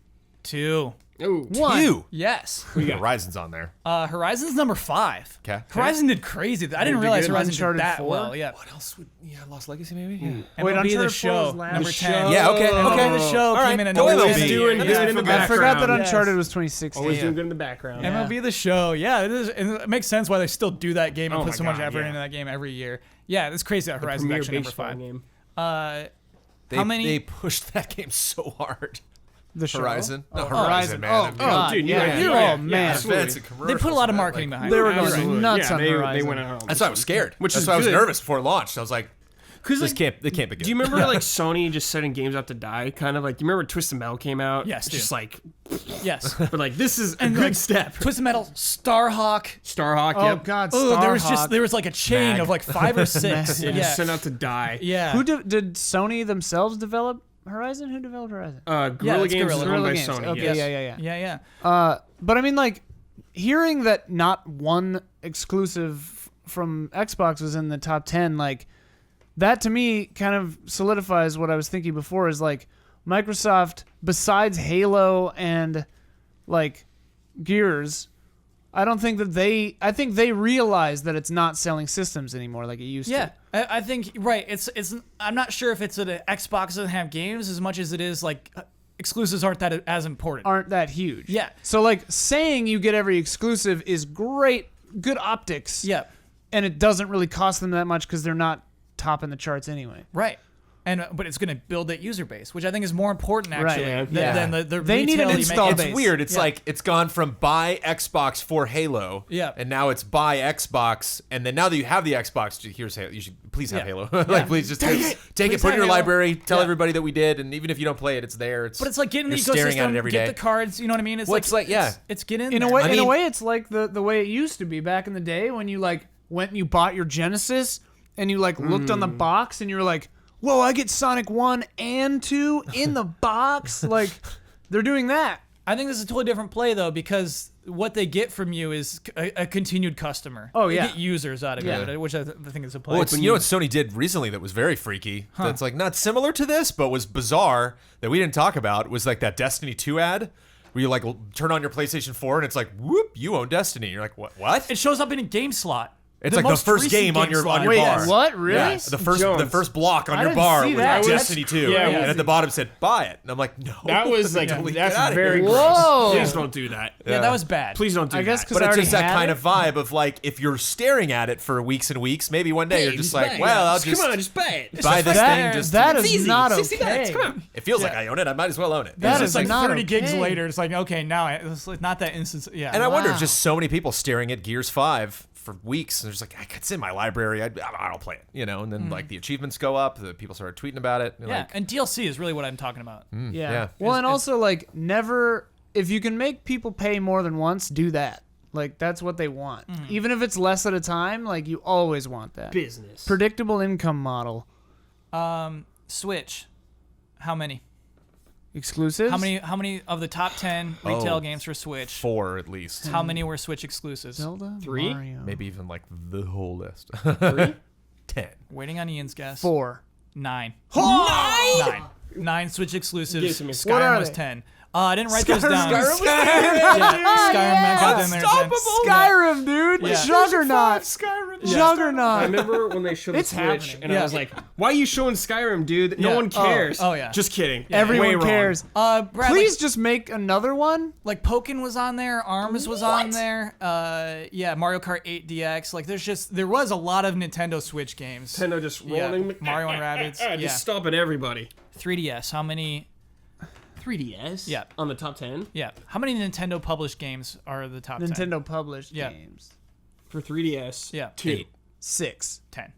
2. Oh. 1. 2. Yes. Horizon's on there. Horizon's number 5. 'Kay. Horizon did crazy. I didn't did realize good. Horizon Uncharted did that 4? well. Yeah. What else would Lost Legacy maybe? Wait, MLB The Uncharted 4 Show, was last. number The 10. show. Yeah, okay. MLB The Show All came right, in at go number MLB. 10. Doing good in the I background. forgot that Yes. Uncharted was 2016. Always doing good in the background. Yeah. MLB The Show, yeah, it is. And it makes sense why they still do that game and Oh put my so much God, effort yeah. into that game every year. Yeah, it's crazy that Horizon's Premier actually number baseball 5. game. They, How many- They pushed that game so hard. The show. Horizon. No, Horizon. man. Oh, I mean, God. dude, yeah. you're Oh, right. man. Absolutely. events and They put a commercials lot of and that, marketing like, behind They it. were Absolutely. going nuts yeah, on they Horizon. went out. That's why I was scared. Which That's is why I was good. nervous before it launched. I was like, Because they can't be good. do you remember like Sony just setting games out to die? Kind of like, do you remember when Twisted Metal came out? Yes, Just dude. like, Yes. but like this is a And, good like, step. Twisted Metal, Starhawk. Starhawk. Oh, Yep. God. Oh, Starhawk. there was like a chain Mag. of like 5 or 6. Yeah, Yeah. just sent out to die. Yeah. Who did Sony themselves develop Horizon? Who developed Horizon? Guerrilla it's Games is Guerrilla. owned by Games. Sony. Okay, yes. yeah. Yeah, yeah. But I mean, like, hearing that not one exclusive from Xbox was in the top 10, like, that to me kind of solidifies what I was thinking before is like Microsoft, besides Halo and like Gears, I think they realize that it's not selling systems anymore like it used Yeah, to. I think right. It's. I'm not sure if it's that Xbox doesn't have games as much as it is like exclusives aren't that as important. Aren't that huge. Yeah. So like saying you get every exclusive is great, good optics. Yeah. And it doesn't really cost them that much because they're not topping the charts anyway. Right. And but it's going to build that user base, which I think is more important actually Right. than the They need an retail you install make. base. it's weird. It's Yeah. like it's gone from buy Xbox for Halo, Yeah. and now it's buy Xbox, and then now that you have the Xbox, here's Halo. You should please have Yeah. Halo. Yeah. Like please just take it, Please put it in have your Halo. library, tell Yeah. everybody that we did, and even if you don't play it, it's there. But it's like getting the you're staring at ecosystem, it every get day. the cards. You know what I mean? It's Well, like it's like, yeah. it's get in In a there. way, I mean- it's like the way it used to be back in the day when you like went and you bought your Genesis and you like looked on the box and you were like, "Whoa, I get Sonic 1 and 2 in the box." Like they're doing that. I think this is a totally different play though because what they get from you is a continued customer. Oh, They yeah. get users out of Yeah. it, which I think is a play. Well, it's, you know what Sony did recently that was very freaky. That's like not similar to this, but was bizarre that we didn't talk about. Was like that Destiny 2 ad where you like turn on your PlayStation 4 and it's like, whoop, you own Destiny. You're like, what? It shows up in a game slot. It's like the most first recent game on your slot. Wait, bar. what? Really? Yeah, the first block on I your didn't bar see was that. Destiny 2. Yeah, and at the bottom said, buy it. And I'm like, no. That was like, Delete that's that. very gross. Whoa. Please don't do that. Yeah, that was bad. Please don't do I guess that. 'cause But I it's already just that had kind it. of vibe of like, if you're staring at it for weeks and weeks, maybe one day you're just like, well, I'll just come on, just buy it. buy this That- thing. Just that It's is easy. not 60 okay. bucks, come on. it feels like I own it. I might as well own it. That It's is like not 30 gigs okay. later. It's like, okay, now it's like not that instance. Yeah. And I wonder if Wow. just so many people staring at Gears 5 for weeks, and they're just like, it's in my library. I don't play it, you know. And then like the achievements go up, the people started tweeting about it. And yeah, like, and DLC is really what I'm talking about. Yeah. Well, and also like never, if you can make people pay more than once, do that. Like that's what they want. Even if it's less at a time, like you always want that. Business. Predictable income model. Switch. How many? Exclusives? How many of the top 10 retail Oh. games for Switch? 4 at least. How many were Switch exclusives? Zelda? 3? Mario. Maybe even like the whole list. 3? 10. Waiting on Ian's guess. 4. 9. Oh! 9. 9 Switch exclusives. Give it to me. What Skyrim are was they? 10. I didn't write those down. Skyrim? Yeah, Skyrim got in there. 10. Skyrim, dude. Yeah. Juggernaut. Skyrim. Juggernaut. I remember when they showed the It's Switch, happening. and I was like, "Why are you showing Skyrim, dude? No Yeah. one cares." Oh, yeah. Just kidding. Way Everyone wrong. cares. Brad, Please just make another one. like Pokken was on there, ARMS was on there. Yeah, Mario Kart 8 DX. Like there was a lot of Nintendo Switch games. Nintendo just Yeah, rolling. Mario and Rabbids. Yeah. Just stopping everybody. 3DS. How many? 3DS. Yeah. On the top 10 Yeah. How many Nintendo published games are the top 10? Nintendo published Yeah. games. for 3DS. Yeah. 2. 6. 10.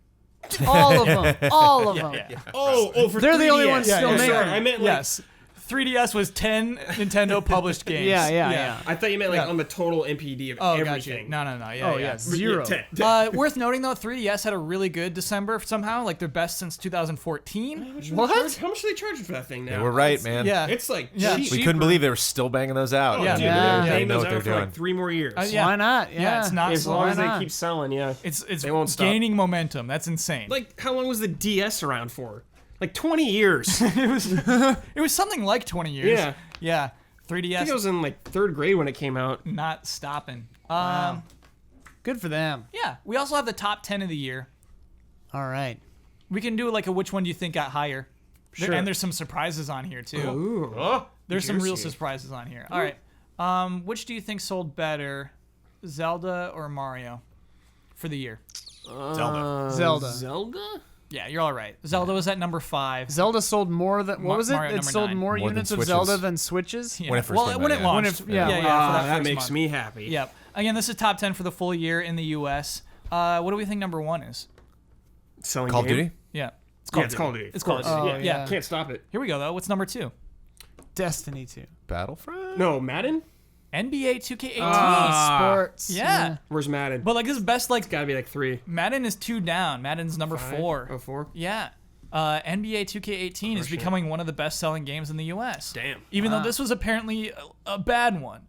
All of them. All of them. Yeah. Oh, for They're 3DS. the only ones still Oh, making sorry, them. I meant like. Yes. 3DS was 10 Nintendo published games. Yeah. I thought you meant like Yeah. on the total NPD of Oh, everything. gotcha. No. Yeah, Oh, yeah. yeah. 0. 10. Worth noting though, 3DS had a really good December somehow, like their best since 2014. What? How much are they charging for that thing now? They were right, man. Yeah. It's like Yeah. cheap. We couldn't believe they were still banging those out. Oh, Yeah. dude, Yeah. they're Yeah. They banging know those what they're out for doing. like 3 more years. Yeah. Why not? Yeah. It's not As long as not? they keep selling, yeah. It's They won't stop. gaining momentum. That's insane. Like, how long was the DS around for? Like 20 years. it was something like 20 years. Yeah. Yeah. I think 3DS I was in like 3rd grade when it came out. not stopping. Good for them. Yeah. We also have the top 10 of the year. All right. We can do like a which one do you think got higher? Sure. And there's some surprises on here too. Ooh. There's some real Juicy. surprises on here. All right. Which do you think sold better, Zelda or Mario, for the year? Zelda. Zelda. Zelda? Yeah, you're all right. Zelda was at number 5. Zelda sold more than what was it? Mario It number sold 9. more More than units of Switches. Zelda than Switches. Yeah. When it first well, came when out, it yeah. launched. When it- yeah, yeah, when- for Ah, that that first makes month. me happy. Yep. Again, this is top 10 for the full year in the U.S. What do we think number 1 is? Selling Call of game? Duty? Yeah. Yeah, it's Call of Duty. It's of Call of course. Duty. Oh, yeah. yeah. Can't stop it. Here we go, though. What's number 2? Destiny 2. Battlefront? No, Madden? NBA 2K18. Sports. Yeah. Where's Madden? But like this is best, like, Gotta be like 3. Madden is 2 down. Madden's number 4. Oh, 4? Yeah. NBA 2K18 is shit. becoming one of the best-selling games in the U.S. Damn. Even though this was apparently a bad one.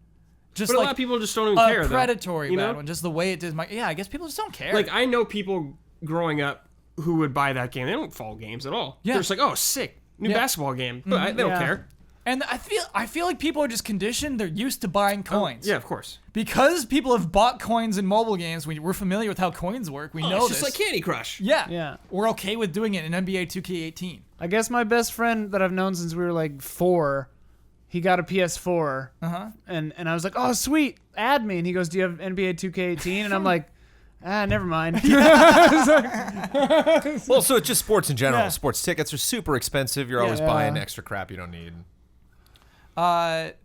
Just But like a lot of people just don't even a care, though. predatory You bad know? one. Just the way it did. Yeah, I guess people just don't care. Like, I know people growing up who would buy that game. They don't follow games at all. Yeah. They're just like, oh, sick. New Yeah. basketball game. But they don't Yeah. care. and I feel like people are just conditioned. They're used to buying coins. Yeah, of course. Because people have bought coins in mobile games, we're familiar with how coins work. We know it's this. just like Candy Crush. yeah. Yeah. We're okay with doing it in NBA 2K18. I guess my best friend that I've known since we were like 4, he got a PS4. Uh-huh. And I was like, oh, sweet. Add me. And he goes, do you have NBA 2K18? And I'm like, never mind. Well, so it's just sports in general. Yeah. Sports tickets are super expensive. You're always Yeah. buying extra crap you don't need.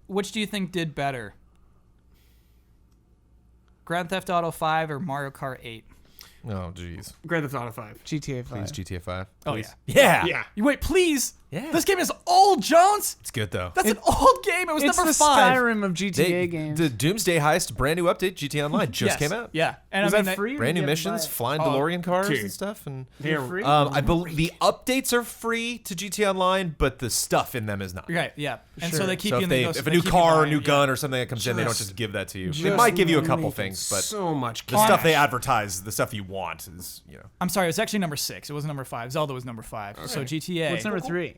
Which do you think did better? Grand Theft Auto 5 or Mario Kart 8? Oh, jeez. Grand Theft Auto 5. GTA 5. Please, GTA 5. Oh, Please. yeah. Yeah. Yeah. You wait, please. Yeah. This game is old, Jones. It's good, though. That's an old game. It was It's number the 5. Skyrim of GTA games. The Doomsday Heist brand new update, GTA Online, just Yes. came out. Yeah. And Was I mean, that free? or Brand did new you have to buy missions, it? flying Oh, DeLorean cars dude. and stuff. And They're free? I believe the updates are free to GTA Online, but the stuff in them is not. Right, yeah. And so Sure. they keep So you if, in they, the if a new car or new gun or something that comes in, they don't Just- just give that to you. They Just might give you a couple making things, but so much the cash. stuff they advertise, the stuff you want is, I'm sorry, it was actually number 6. It wasn't number 5. Zelda was number 5. So GTA. What's number 3?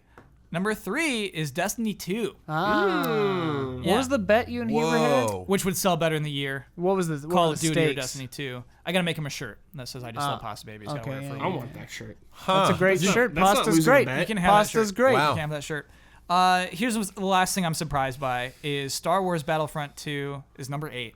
Number 3 is Destiny 2, What Yeah. was the bet you and Heber had? Whoa. which would sell better in the year. What was the Call what of were the Duty or stakes? Destiny 2. I gotta make him a shirt that says I just love pasta babies. Gotta okay, wear it for a yeah, I year. want that shirt. That's a great shirt. that's not Pasta's losing great. a bet. You can have Pasta's that shirt. great. Wow. You can have that shirt. Here's the last thing I'm surprised by is Star Wars Battlefront 2 is number 8.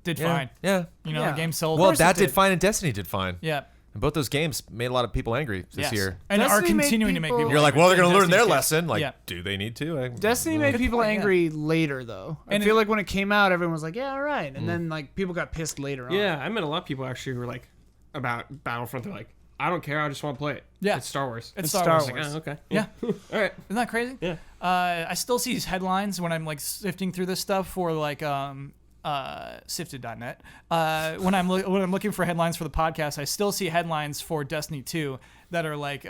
Did fine. Yeah. You know, Yeah. the game sold. Well, course that it did did. fine and Destiny did fine. Yeah. And both those games made a lot of people angry this Yes. year. And are Destiny made continuing to make people- people You're like, angry. well, they're going to learn Destiny's their good. lesson. Like, Yeah. do they need to? Destiny made people point, yeah. angry later, though. I And feel it- like when it came out, everyone was like, "Yeah, all right," and then like people got pissed later on. Yeah, I met a lot of people actually who were like about Battlefront. They're like, I don't care. I just want to play it. Yeah. It's Star Wars. It's Star Star Wars. Wars. Oh, okay. Yeah. All right. Isn't that crazy? Yeah. I still see these headlines when I'm like sifting through this stuff for like sifted.net. When I'm looking for headlines for the podcast, I still see headlines for Destiny 2 that are like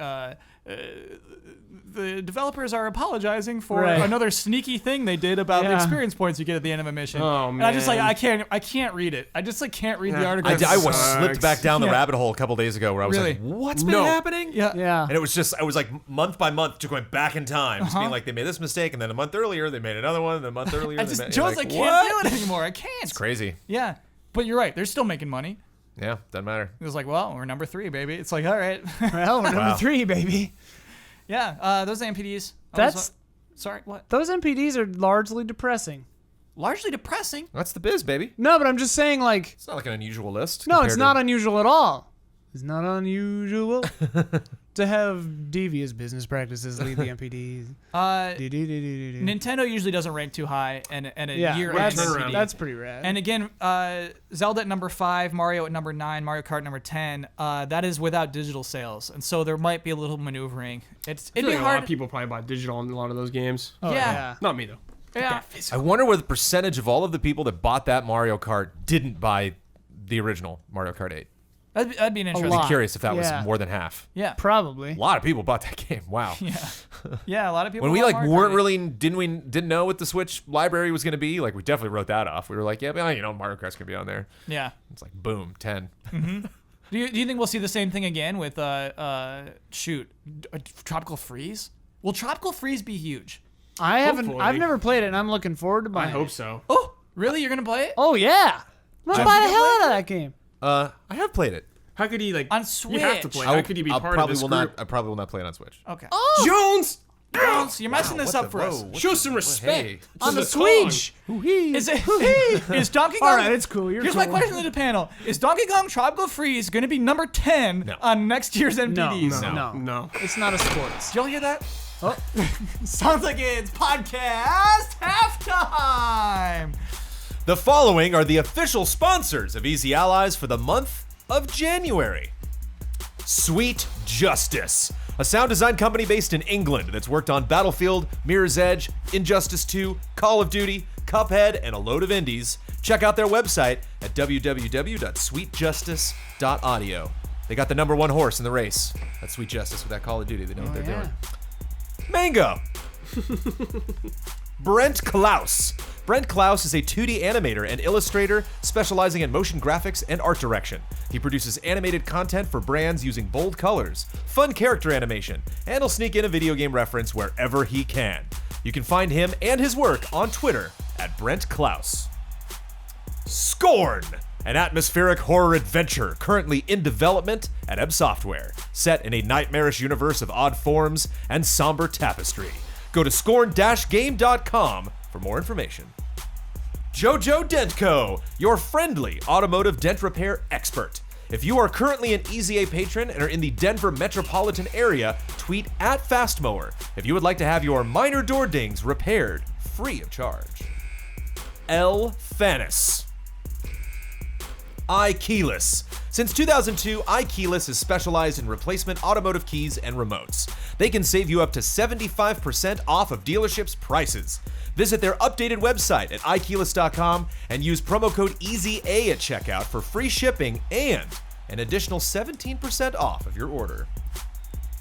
the developers are apologizing for Right. another sneaky thing they did about the Yeah. experience points you get at the end of a mission. Oh, And I just like man. I can't read it. I just like can't read the Yeah. article. I was Sucks. slipped back down the Yeah. rabbit hole a couple days ago where I was Really? like, what's been No. happening? Yeah. yeah. And it was just, I was like month by month, just going back in time, just being Uh-huh. like, they made this mistake, and then a month earlier they made another one, and then a month earlier I they just made, Joe's like, like, what? can't do it anymore. I can't. It's crazy. Yeah. But you're right. They're still making money. Yeah, doesn't matter. It was like, well, we're number 3, baby. It's like, all right. Well, we're number Wow. 3, baby. Yeah, those NPDs. Sorry, what? Those NPDs are largely depressing. Largely depressing. That's the biz, baby. No, but I'm just saying, like, It's not like an unusual list. no, it's compared not to- unusual at all. It's not unusual to have devious business practices lead the NPDs. Do-do-do-do-do-do. Nintendo usually doesn't rank too high, and a Yeah, year-end that's, turnaround. NPD. that's pretty rad. And again, Zelda at number 5, Mario at number 9, Mario Kart number 10. That is without digital sales, and so there might be a little maneuvering. I It'd feel be like a lot hard. of people probably bought digital in a lot of those games. Oh, yeah. Not me though. Yeah. I wonder what the percentage of all of the people that bought that Mario Kart didn't buy the original Mario Kart 8. That'd be an interesting. lot. I'm curious if that Yeah. was more than half. Yeah. Probably. A lot of people bought that game. Wow. Yeah. Yeah. A lot of people. When we bought like Mario weren't Kart. really didn't know what the Switch library was going to be, like we definitely wrote that off. We were like, yeah, well, you know, Mario Kart's going to be on there. Yeah. It's like boom, 10. Do you think we'll see the same thing again with Tropical Freeze? Will Tropical Freeze be huge? I've Hopefully. never played it, and I'm looking forward to buying I hope it. so. Oh, really? You're gonna play it Oh, yeah. I'm gonna buy the hell out of that game. I have played it. How could he like On You have to Switch. play. I How could he be part of probably this will group? not. I probably will not play it on Switch. Okay. Jones, Jones, you're messing this up for us. show some respect Hey. to On the Kong. Switch. Is it? Is Donkey Kong? All right, it's cool. You're Here's cool. my question to the panel: is Donkey Kong Tropical Freeze going to be number 10 No. on next year's NPDs? No. It's not a sports. Did y'all hear that? Oh. Sounds like it's podcast halftime. The following are the official sponsors of Easy Allies for the month of January. Sweet Justice, a sound design company based in England that's worked on Battlefield, Mirror's Edge, Injustice 2, Call of Duty, Cuphead, and a load of indies. Check out their website at www.sweetjustice.audio. They got the number 1 horse in the race. That's Sweet Justice with that Call of Duty. They know what they're doing. Mango. Brent Klaus. Brent Klaus is a 2D animator and illustrator specializing in motion graphics and art direction. He produces animated content for brands using bold colors, fun character animation, and will sneak in a video game reference wherever he can. You can find him and his work on Twitter at Brent Klaus. Scorn, an atmospheric horror adventure currently in development at Ebb Software, set in a nightmarish universe of odd forms and somber tapestry. Go to scorn-game.com for more information. Jojo Dent Co., your friendly automotive dent repair expert. If you are currently an EZA patron and are in the Denver metropolitan area, tweet at FastMower if you would like to have your minor door dings repaired free of charge. L. Fanis. iKeyless. Since 2002, iKeyless has specialized in replacement automotive keys and remotes. They can save you up to 75% off of dealerships' prices. Visit their updated website at iKeyless.com and use promo code EZA at checkout for free shipping and an additional 17% off of your order.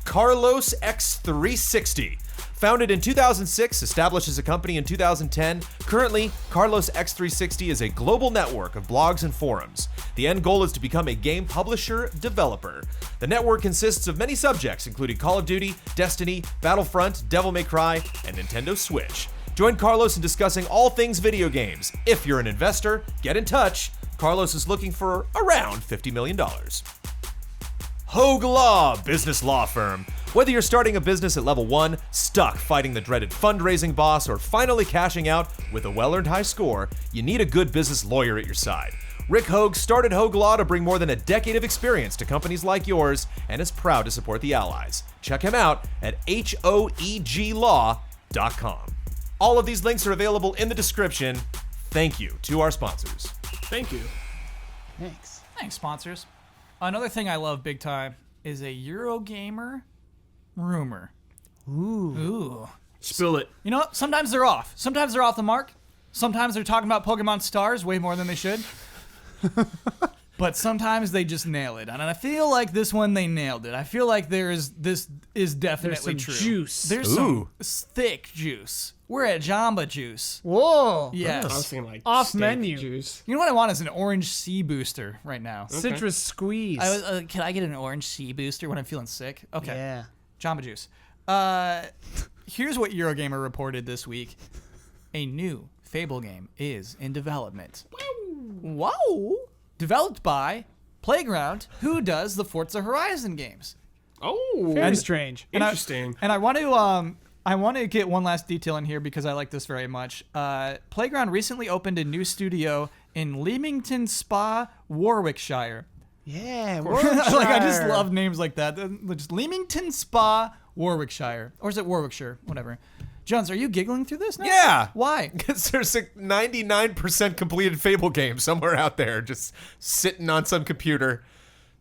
Carlos X360. Founded in 2006, established as a company in 2010, currently, Carlos X360 is a global network of blogs and forums. The end goal is to become a game publisher developer. The network consists of many subjects, including Call of Duty, Destiny, Battlefront, Devil May Cry, and Nintendo Switch. Join Carlos in discussing all things video games. If you're an investor, get in touch. Carlos is looking for around $50 million. Hogue Law Business Law Firm. Whether you're starting a business at level 1, stuck fighting the dreaded fundraising boss, or finally cashing out with a well-earned high score, you need a good business lawyer at your side. Rick Hogue started Hogue Law to bring more than a decade of experience to companies like yours and is proud to support the Allies. Check him out at hoeglaw.com. All of these links are available in the description. Thank you to our sponsors. Thank you. Thanks. Thanks, sponsors. Another thing I love big time is a Eurogamer rumor. Ooh. Spill it. You know what? Sometimes they're off. Sometimes they're off the mark. Sometimes they're talking about Pokemon Stars way more than they should. But sometimes they just nail it. And I feel like this one they nailed it. I feel like this is definitely There's some true. juice. There's some thick juice. We're at Jamba Juice. Whoa. Yes. I was thinking like Off steak menu. juice. You know what I want is an orange sea booster right now. Citrus squeeze. Can I get an orange sea booster when I'm feeling sick? Okay. Yeah. Jamba Juice. Here's what Eurogamer reported this week. A new Fable game is in development. Wow. Developed by Playground, who does the Forza Horizon games. Oh, Very strange. interesting. And I want to get one last detail in here because I like this very much. Playground recently opened a new studio in Leamington Spa, Warwickshire. Yeah. I just love names like that. Just Leamington Spa, Warwickshire. Or is it Warwickshire? Whatever. Jones, are you giggling through this now? Yeah. Why? Because there's a 99% completed Fable game somewhere out there just sitting on some computer.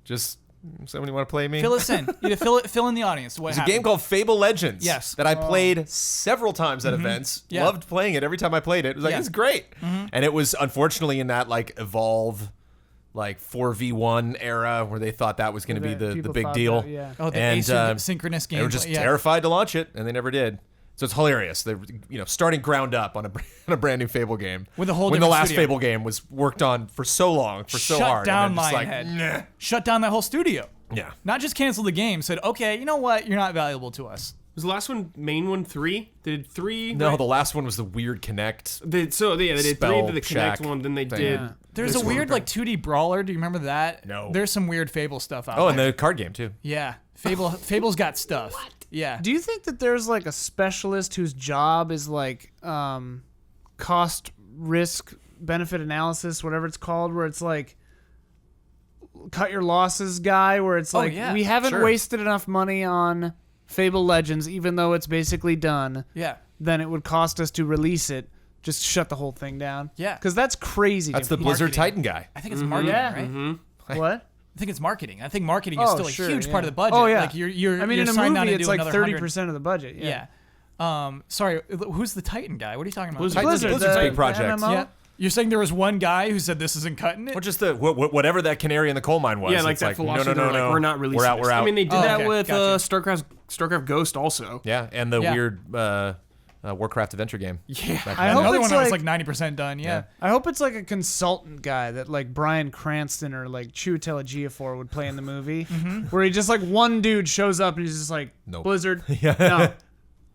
Just, somebody want to play me? Fill us in. You fill in the audience. What There's a happened? game called Fable Legends. Yes. That I played several times at events. Yeah. Loved playing it every time I played it. It was like, Yeah. it's great. And it was unfortunately in that like Evolve, like 4v1 era where they thought that was going to be the People big thought deal. that, yeah. Oh, the And, asynchronous game. They were just yeah. terrified to launch it, and they never did. So it's hilarious. They're starting ground up on a brand new Fable game. With a whole when the different last studio. Fable game was worked on for so long, for so Shut hard. down and then just Lionhead. Shut down that whole studio. Yeah. Not just cancel the game. Said, okay, you know what? You're not valuable to us. Was the last one main one 3? They did 3. No, the last one was the weird Connect. They did 3 Spell to the Connect Shack one. Then they thing. did. Yeah. There's this a one. weird like 2D brawler. Do you remember that? No. There's some weird Fable stuff out Oh, and there. the card game too. Yeah. Fable's got stuff. What? Yeah. Do you think that there's like a specialist whose job is like cost risk benefit analysis, whatever it's called, where it's like cut your losses guy, where it's like yeah, we haven't sure. wasted enough money on Fable Legends, even though it's basically done, Yeah. then it would cost us to release it. Just shut the whole thing down. Yeah. Because that's crazy. That's to the me. Blizzard Marketing. Titan guy. I think it's marketing, Yeah. right? What? I think it's marketing. I think marketing is Oh, still a sure, huge yeah. part of the budget. Oh, yeah. Like you're I mean, you're in a signed on movie, to it's do like another 30% of the budget. Yeah. Sorry, who's the Titan guy? What are you talking about? Blizzard. Blizzard's Blizzard's the big project. MMO? Yeah. You're saying there was one guy who said this isn't cutting it? Well, just the whatever that canary in the coal mine was. Yeah, like it's that philosophy. No, Like, we're not releasing. We're out. this. We're out. I mean, they did Oh, that okay, with gotcha. StarCraft Ghost also. Yeah, and the Yeah. weird Warcraft adventure game. Yeah. back I then. hope Another it's one that was like- like 90% done. Yeah. I hope it's like a consultant guy that like Bryan Cranston or like Chiwetel Ejiofor would play in the movie, where he just like one dude shows up and he's just like Nope. Blizzard, Yeah. no,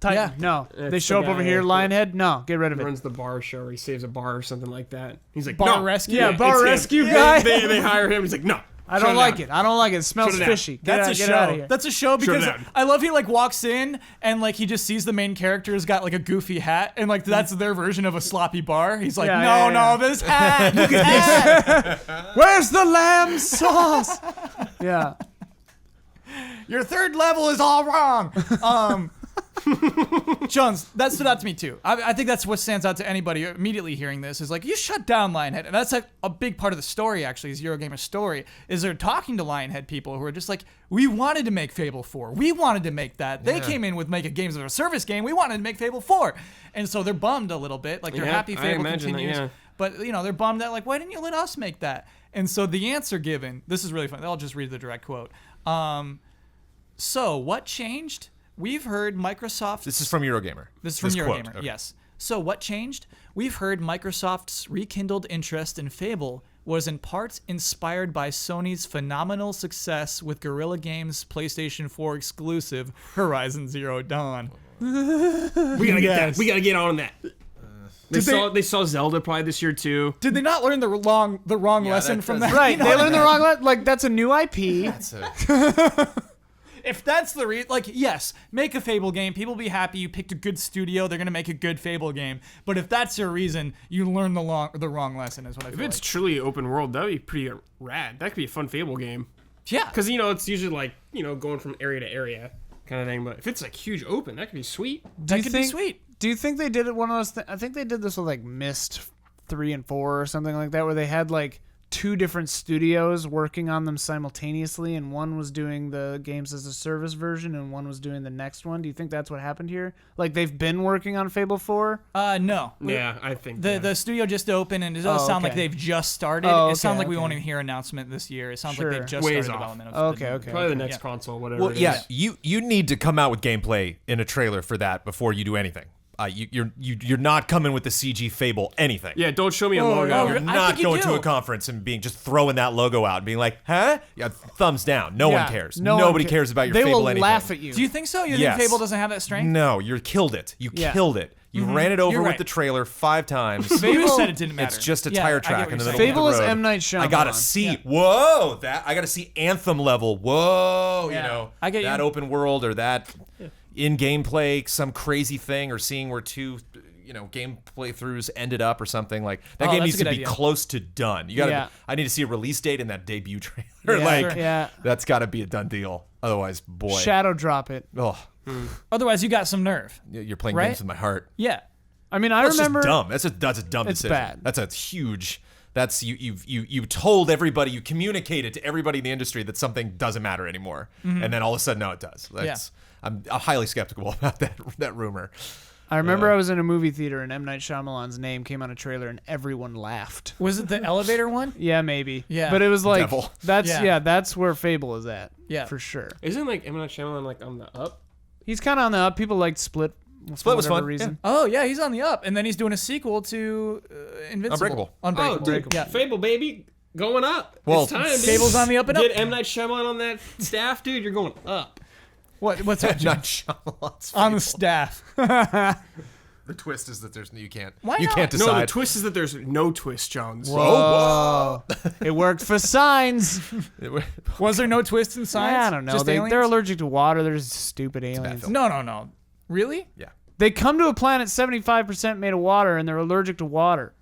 Titan, Yeah. no. It's They show the up over guy here, that- Lionhead, no, get rid of it. Runs the bar show or he saves a bar or something like that. He's like, Bar no. rescue. Yeah, bar it's him. rescue Yeah, guy. They hire him. He's like, no. I shut don't like down. it. I don't like it. It smells Shut it down. fishy. That's a Get out of show. here. That's a show because down. I love he like walks in and like he just sees the main character's got like a goofy hat and like that's their version of a sloppy bar. He's like, Yeah, no, yeah, yeah. this hat. Look at this. Where's the lamb sauce? Yeah. Your third level is all wrong. Jones, that stood out to me too. I think that's what stands out to anybody immediately hearing this is like, you shut down Lionhead. And that's like a big part of the story, actually, is Eurogamer's story, is they're talking to Lionhead people who are just like, we wanted to make Fable 4. We wanted to make that. They came in with make a games as a service game. We wanted to make Fable 4. And so they're bummed a little bit. Like they're Yeah, happy I Fable imagine that, continues. yeah. But, you know, they're bummed that like, why didn't you let us make that? And so the answer given, this is really fun. I'll just read the direct quote. So what changed? We've heard Microsoft. This is from Eurogamer. This is from quote. Eurogamer, Okay. yes. So what changed? We've heard Microsoft's rekindled interest in Fable was in part inspired by Sony's phenomenal success with Guerrilla Games' PlayStation 4 exclusive Horizon Zero Dawn. We gotta get that. We gotta get on that. They saw Zelda probably this year too. Did they not learn the wrong lesson from that? Right, You know they what I learned the mean? wrong. Like that's a new IP. That's a, If that's the yes, make a Fable game. People be happy you picked a good studio. They're gonna make a good Fable game. But if that's your reason, you learn the wrong lesson. Is what I feel If it's like. truly open world, that'd be pretty rad. That could be a fun Fable game. Yeah, Because it's usually like going from area to area kind of thing. But if it's like huge open, that could be sweet. that could be sweet. Do you think they did it one of those? I think they did this with like Myst 3 and 4 or something like that, where they had like 2 different studios working on them simultaneously, and one was doing the games as a service version, and one was doing the next one. Do you think that's what happened here? Like they've been working on Fable 4? No. Yeah, I think The studio just opened, and it doesn't sound like okay. they've just started. Oh, it sounds okay, like we okay. won't even hear an announcement this year. It sounds Sure. like they've just Ways started off. development of Okay, okay. probably the next Yeah. console, whatever. well, it yeah, is. you need to come out with gameplay in a trailer for that before you do anything. You're not coming with the CG Fable anything. Yeah, don't show me a logo. You're I not think you going to do. a conference and just throwing that logo out and being like, huh? Yeah, thumbs down. No Yeah, one cares. no one Nobody ca- cares about your They Fable will anything. laugh at you. Do you think so? You Yes. think Fable doesn't have that strength? No, you killed it. You Yeah. killed it. You ran it over You're with right. the trailer 5 times. You said it didn't matter. It's just a Yeah, I tire get track what in the you're middle saying. of Fable the is road. M. Night Shyamalan. I gotta see. Yeah. Whoa, I gotta see Anthem level. Whoa, Yeah. I get that you. open world or that in gameplay, some crazy thing, or seeing where 2 game playthroughs ended up or something like that. Oh, Game that's needs a to good be idea. close to done. You gotta. Yeah. I need to see a release date in that debut trailer. Yeah, like sure. Yeah. that's got to be a done deal. Otherwise, boy, Shadow drop it. oh, Otherwise, you got some nerve. you're playing Right? games with my heart. Yeah. I mean, I That's remember. just dumb. That's a dumb It's decision. bad. That's a huge. That's you told everybody, you communicated to everybody in the industry that something doesn't matter anymore, and then all of a sudden, no, it does. That's, I'm highly skeptical about that rumor. I remember I was in a movie theater and M. Night Shyamalan's name came on a trailer and everyone laughed. Was it the elevator one? Yeah, maybe. Yeah. But it was like Devil. that's where Fable is at. Yeah. For sure. Isn't like M. Night Shyamalan like on the up? He's kind of on the up. People like Split. Split was for whatever fun, reason. Oh yeah, he's on the up, and then he's doing a sequel to Invincible. Unbreakable. Oh, dude, Yeah. Fable baby, going up. Well, it's time. Dude. Fable's on the up and up. Get M. Night Shyamalan on that staff, dude. You're going up. What's up, Not Shyamalan's on the Fable. staff? The twist is that you can't Why you not? can't No, decide. the twist is that there's no twist, Jones. Whoa. It worked for signs. Was there no twist in science? I don't know. Just They're aliens? allergic to water. They're just stupid aliens. film. No. Really? Yeah. They come to a planet 75% made of water and they're allergic to water.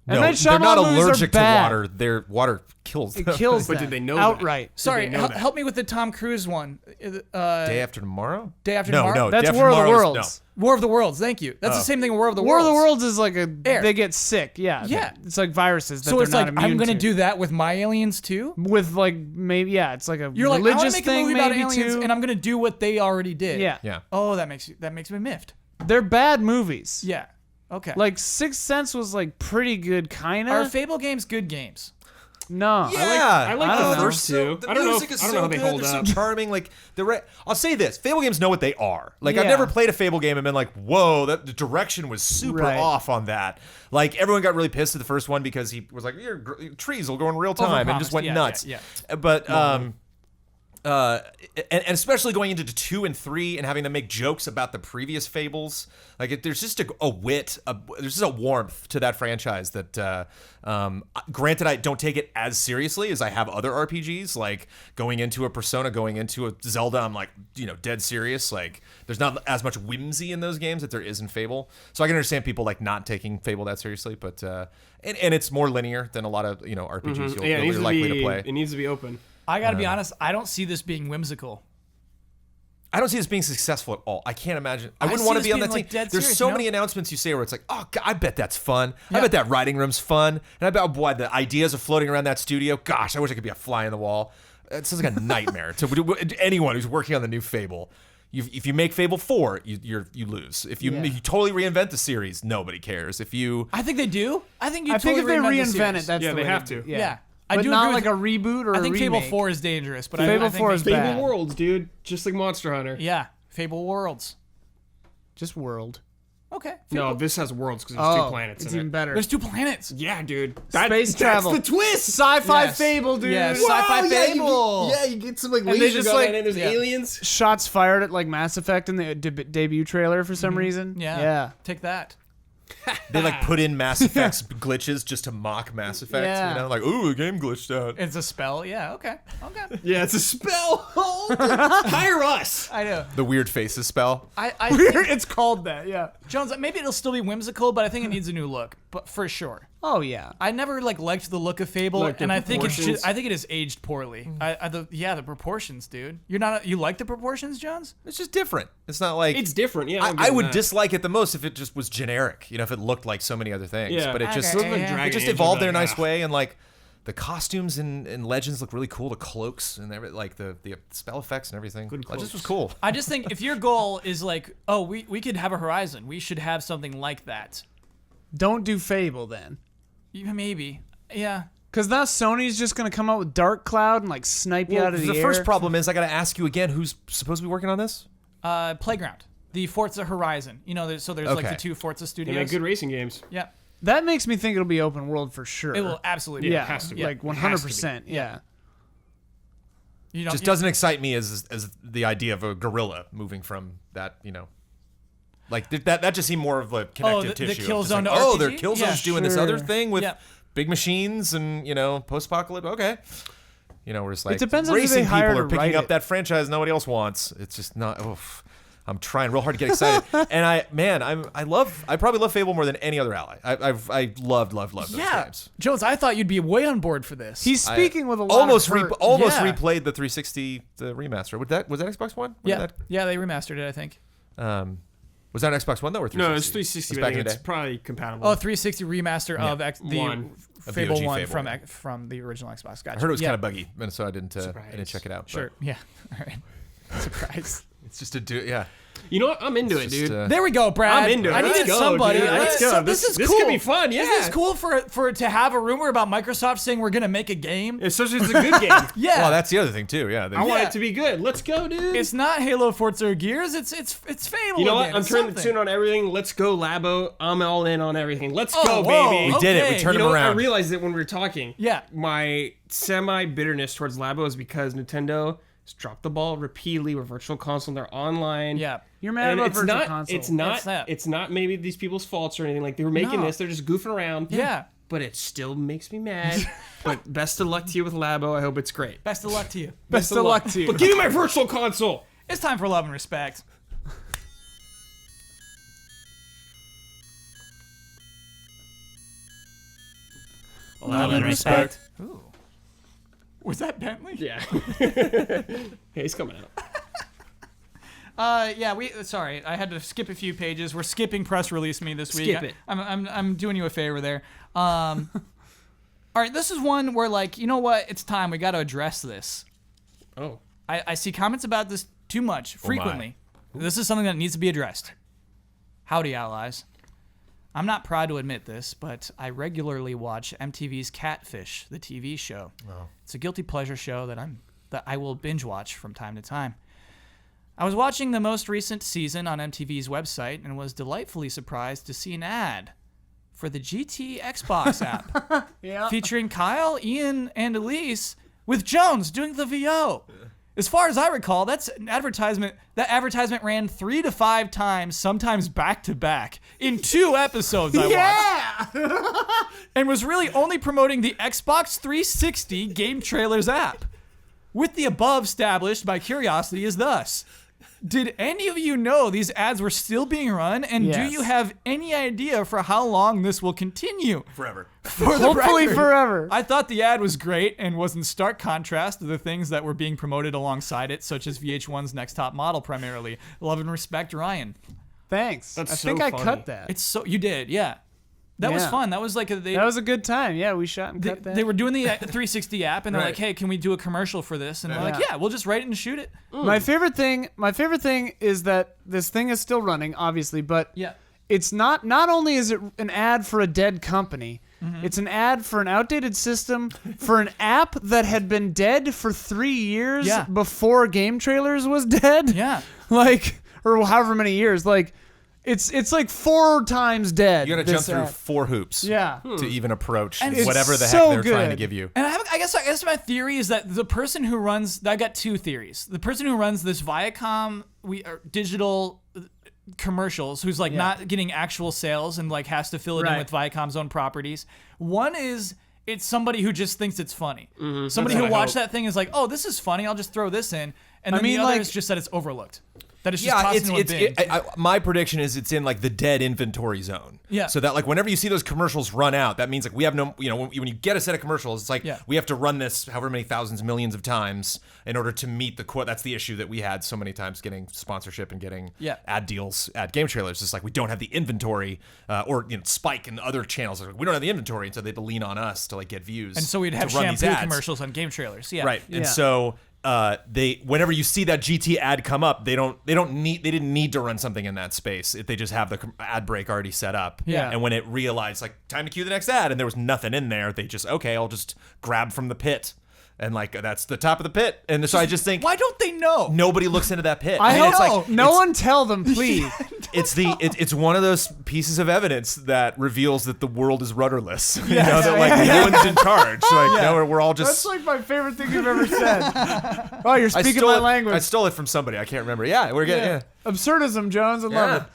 No, Night they're not Shyamalan movies are allergic to bad. water. Their water kills It them. kills But them did they know that? outright. Sorry, Did they know that? help me with the Tom Cruise one. Day After Tomorrow? Day After No, Tomorrow? no. That's Day After War of the Tomorrow is- Worlds. War of the Worlds. Thank you. That's the same thing. War of the War of Worlds. the Worlds is like a Air. they get sick. Yeah. Yeah. It's like viruses that So they're it's not like immune I'm gonna to. do that with my aliens too. With like maybe it's like a You're like I want religious to make a thing movie about maybe aliens, too. and I'm gonna do what they already did. Yeah. Yeah. Oh, that makes me miffed. They're bad movies. Yeah. Okay. Like Sixth Sense was like pretty good kind Are of. Fable games good games? No. Yeah, I like the don't know. first two. The I don't know. music If, is I don't know so how they good. hold They're up. so charming. Like I'll say this: Fable games know what they are. Like I've Yeah. never played a Fable game and been like, "Whoa, the direction was super Right. off on that." Like everyone got really pissed at the first one because he was like, "Your trees will go in real time," and just went Overpromised. Yeah, nuts. yeah. But and especially going into 2 and 3 and having them make jokes about the previous Fables, like there's just a wit, there's just a warmth to that franchise that, granted, I don't take it as seriously as I have other RPGs. Like going into a Persona, going into a Zelda, I'm like, dead serious. Like there's not as much whimsy in those games that there is in Fable. So I can understand people like not taking Fable that seriously, but and it's more linear than a lot of RPGs Yeah, you're likely to play. It needs to be open. I gotta be honest. I don't see this being whimsical. I don't see this being successful at all. I can't imagine. I I wouldn't see want to this be on being, that like, team. dead There's serious, so you know? many announcements you say where it's like, oh, God, I bet that's fun. Yeah. I bet that writing room's fun. And I bet, oh, boy, the ideas are floating around that studio. Gosh, I wish I could be a fly in the wall. It sounds like a nightmare to anyone who's working on the new Fable. If you make Fable 4, you lose. If you totally reinvent the series, nobody cares. If you I think they do. I think I think if they the reinvent series. it, that's Yeah, the they way have do it. to. Yeah. I But do not agree like with- a reboot or I think a Fable remake. 4 is dangerous, but Fable I think 4 is they- bad. Fable Worlds, dude. Just like Monster Hunter. Yeah, Fable Worlds. Just World. Okay. No, Fable. this has worlds because there's two planets It's in even it. better. There's 2 planets. Yeah, dude. Space travel. That's the twist. Sci-fi Yes. Fable, dude. Yes. Whoa, Sci-fi yeah, Fable. You get some like they laser just, gun like- in it, there's yeah. aliens. Shots fired at like Mass Effect in the debut trailer for some reason. Yeah. Yeah. Take that. They like put in Mass Effect's glitches just to mock Mass Effect. Yeah. You know, like, ooh, the game glitched out. It's a spell. Yeah. Okay. Yeah, it's a spell. Hire us. I know. The weird faces spell. I Weird. think, It's called that. Yeah. Jones, maybe it'll still be whimsical, but I think it needs a new look. But for sure. Oh yeah. I never liked the look of Fable, Like the and I think it's proportions? just, I think it is aged poorly. The proportions, dude. You like the proportions, Jones? It's just different. It's not like It's different, yeah. I'll give I them would that. dislike it the most if it just was generic. You know, if it looked like so many other things. Yeah. But it just Okay, yeah. Dragon it just Age, evolved you're in a like, nice way, and like the costumes in Legends look really cool. The cloaks and like the spell effects and everything. Good Legends was cloaks. cool. I just think if your goal is like, oh, we could have a Horizon, we should have something like that. Don't do Fable then. Maybe. Yeah. Because now Sony's just gonna come out with Dark Cloud and like snipe you out of the air. first problem is I got to ask you again. Who's supposed to be working on this? Playground. The Forza Horizon. You know, there's like Okay. the 2 Forza They studios. make good racing games. Yeah. That makes me think it'll be open world for sure. It will absolutely. Yeah, be. it has to be. like It has to be. 100%. Yeah. You know, Just doesn't excite me as the idea of a gorilla moving from that. You know. Like that just seemed more of a connective the tissue. of just Killzone like, oh, RPG? they're Killzone's Yeah, doing this other sure. thing with Yeah. big machines and post-apocalypse. Okay, we're just like depends on who racing they hire people are to picking write up it. that franchise nobody else wants. It's just not. Oof. I'm trying real hard to get excited, and I probably love Fable more than any other ally. I loved those Yeah. games. Jones, I thought you'd be way on board for this. He's speaking with a lot Almost of hurt. Yeah. replayed the 360 remaster. Was that Xbox One? When did Yeah, they remastered it, I think. that, was that an Xbox One though or 360? No, it's 360. It was I back think in the it's day. probably compatible. Oh, 360 remaster of the One. Of Fable the OG 1 Fable, from yeah. from the original Xbox. Gotcha. I heard it was Yeah. kind of buggy, and so I didn't Surprise. check it out. but Sure. Yeah. All right. Surprise. It's just yeah. You know what? I'm into it, Just, dude. There we go, Brad. I'm into it. I Let's needed go, somebody. dude. I Let's needed go. This is This cool. could be fun, yeah. This is cool for to have a rumor about Microsoft saying we're gonna make a game. Especially if it's a good game. Yeah. Well, that's the other thing too. Yeah. I want Yeah. it to be good. Let's go, dude. It's not Halo, Forza, or Gears. It's Fable. You know what? again. I'm It's turning the something. tune on everything. Let's go, Labo. I'm all in on everything. Let's Oh, go, whoa. baby. we did it. We Okay. turned You know them what? I around. realized it when we were talking. Yeah. My semi-bitterness towards Labo is because Nintendo has dropped the ball repeatedly with Virtual Console. They're online. Yeah. You're mad And about it's Virtual not, Console. it's not. What's that? It's not maybe these people's faults or anything. Like they were making No. this, they're just goofing around. Yeah. But it still makes me mad. But best of luck to you with Labo. I hope it's great. Best of luck to you. Best of luck to you. But give me my Virtual Console. It's time for love and respect. Love and respect. Ooh. Was that Bentley? Yeah. Hey, he's coming out. Yeah, sorry, I had to skip a few pages. We're skipping press release me this week. Skip it. I'm doing you a favor there. All right, this is one where like, you know what? It's time we got to address this. Oh. I see comments about this too much frequently. This is something that needs to be addressed. Howdy, allies. I'm not proud to admit this, but I regularly watch MTV's Catfish, the TV show. Oh. It's a guilty pleasure show that I will binge watch from time to time. I was watching the most recent season on MTV's website and was delightfully surprised to see an ad for the GT Xbox app Yeah. featuring Kyle, Ian, and Elise with Jones doing the VO. As far as I recall, that's an advertisement. That advertisement ran 3 to 5 times, sometimes back to back, in 2 episodes I watched. And was really only promoting the Xbox 360 GameTrailers app. With the above established, my curiosity is thus. Did any of you know these ads were still being run? And do Yes. you have any idea for how long this will continue? Forever. For the Hopefully record, forever. I thought the ad was great and was in stark contrast to the things that were being promoted alongside it, such as VH1's Next Top Model primarily. Love and respect, Ryan. Thanks. That's I so think I funny. cut that. It's so you did, yeah. That was Yeah. fun. That was like That was a good time. Yeah, we shot and cut that. they were doing the 360 app and they're Right. like, "Hey, can we do a commercial for this?" And we're like, Yeah. "Yeah, we'll just write it and shoot it." My favorite thing is that this thing is still running, obviously, but Yeah. it's not only is it an ad for a dead company, it's an ad for an outdated system for an app that had been dead for 3 years Yeah. before GameTrailers was dead. Yeah. Like, or however many years. Like, It's like 4 times dead. You got to jump this through ad. 4 hoops. Yeah. To even approach And whatever it's the so heck they're trying to good. give you. And I guess my theory is that the person who runs, I got 2 theories. The person who runs this Viacom digital commercials, who's like not getting actual sales and like has to fill it in with Viacom's own properties. One is it's somebody who just thinks it's funny. Somebody who watched that thing is like, oh, this is funny. I'll just throw this in. And then the other is just that it's overlooked. That it's just tossed into a bin. My prediction is it's in like the dead inventory zone. Yeah. So that like whenever you see those commercials run out, that means like we have no, when you get a set of commercials, it's like we have to run this however many thousands, millions of times in order to meet the quote. That's the issue that we had so many times getting sponsorship and getting ad deals at GameTrailers. It's like we don't have the inventory, or Spike and other channels. Like, we don't have the inventory, and so they had to lean on us to like get views. And so we'd have to run these shampoo ads. commercials on GameTrailers. Yeah. Right. And so whenever you see that GT ad come up, they didn't need to run something in that space if they just have the ad break already set up. Yeah. And when it realized like time to cue the next ad and there was nothing in there, they just I'll just grab from the pit. And like that's the top of the pit. And so I just think Why don't they know? nobody looks into that pit. I And hope it's like no one tell them, please. it's one of those pieces of evidence that reveals that the world is rudderless. That like no one's in charge. Like no, we're all just. That's like my favorite thing you've ever said. Oh, you're speaking my language. I stole it from somebody. I can't remember. Yeah, we're getting. Yeah. Absurdism, Jones. I love it.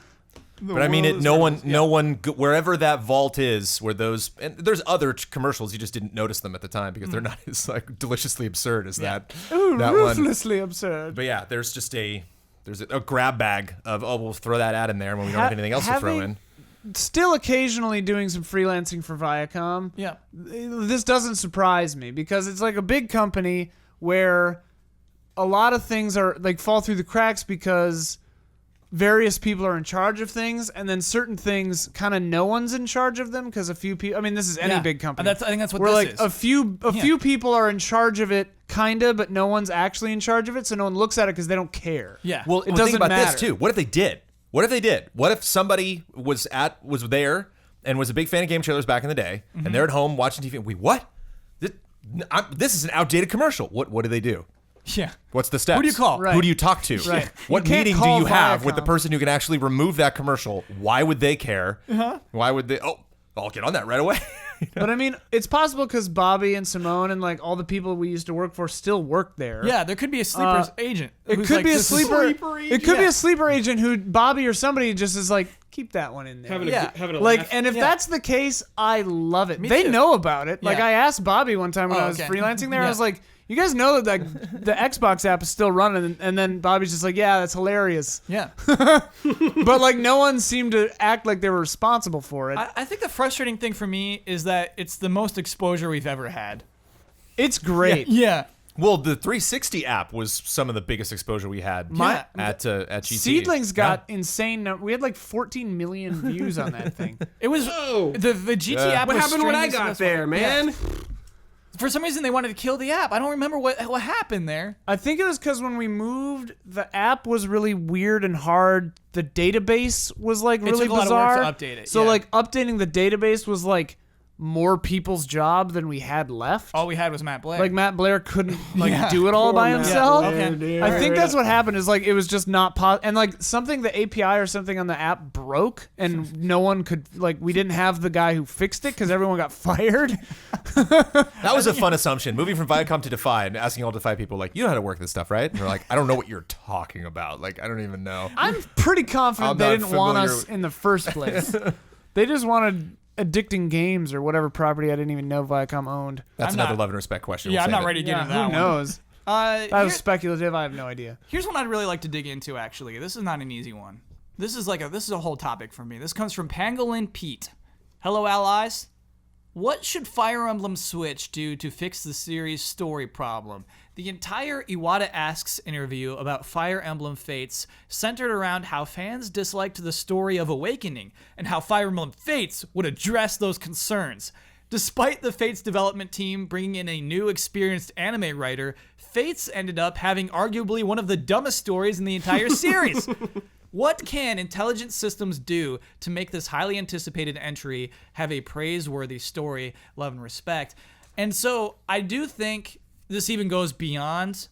But I mean, no one, wherever that vault is, where those, and there's other commercials, you just didn't notice them at the time because they're not as like deliciously absurd as that. Ooh, that ruthlessly absurd. But yeah, there's a grab bag of we'll throw that ad in there when we don't have anything else to throw in. Still occasionally doing some freelancing for Viacom. Yeah. This doesn't surprise me because it's like a big company where a lot of things are like fall through the cracks because various people are in charge of things, and then certain things kind of no one's in charge of them because a few people. I mean, this is any big company. I think that's what where this like is. a few people are in charge of it, kinda, but no one's actually in charge of it, so no one looks at it because they don't care. Yeah. Well, it doesn't think about matter. this too. What if they did? What if somebody was there and was a big fan of GameTrailers back in the day, and they're at home watching TV? What? This is an outdated commercial. What do they do? Yeah. What's the steps? Who do you call? Right. Who do you talk to? Right. What You can't meeting do call you have with the Viacom. person who can actually remove that commercial? Why would they care? Why would they? Oh, I'll get on that right away. But I mean, it's possible because Bobby and Simone and like all the people we used to work for still work there. Yeah, there could be a sleeper agent. It who's could like, be a this is- sleeper. It could be a sleeper agent who Bobby or somebody just is like, keep that one in there. Having a Like, laugh. and if that's the case, I love it. Me They too. know about it. Like, Yeah. I asked Bobby one time when Oh, I was okay. freelancing there. I Yeah. was like, "You guys know that like the Xbox app is still running?" And then Bobby's just like, "Yeah, that's hilarious." Yeah. But like, no one seemed to act like they were responsible for it. I think the frustrating thing for me is that it's the most exposure we've ever had. It's great. Yeah. Well, the 360 app was some of the biggest exposure we had Yeah. at GT. Seedlings got insane. We had like 14 million views on that thing. It was Whoa. the GT app. What was happened when I streaming got so there, man? Yeah. For some reason, they wanted to kill the app. I don't remember what happened there. I think it was because when we moved, the app was really weird and hard. The database was like really took a lot of bizarre. work to update it, So yeah. like updating the database was like more people's job than we had left. All we had was Matt Blair. Like Matt Blair couldn't like Yeah. do it all by Matt himself. Blair, dude. I think that's what happened. Is like it was just not and like something the API or something on the app broke, and no one could like we didn't have the guy who fixed it because everyone got fired. That was a fun assumption. Moving from Viacom to Defy and asking all Defy people, like, you know how to work this stuff, right? And they're like, I don't know what you're talking about. Like, I don't even know. I'm pretty confident I'm they not didn't want familiar us with- in the first place. They just wanted addicting games or whatever property I didn't even know Viacom owned. That's I'm another not- love and respect question. yeah, We'll I'm save not it. ready to get Yeah, into that who knows? That was Here- speculative. I have no idea. Here's one I'd really like to dig into. Actually, this is not an easy one. This is a whole topic for me. This comes from Pangolin Pete. Hello, allies. What should Fire Emblem Switch do to fix the series' story problem? The entire Iwata Asks interview about Fire Emblem Fates centered around how fans disliked the story of Awakening and how Fire Emblem Fates would address those concerns. Despite the Fates development team bringing in a new experienced anime writer, Fates ended up having arguably one of the dumbest stories in the entire series. What can Intelligent Systems do to make this highly anticipated entry have a praiseworthy story, love, and respect? And so I do think this even goes beyond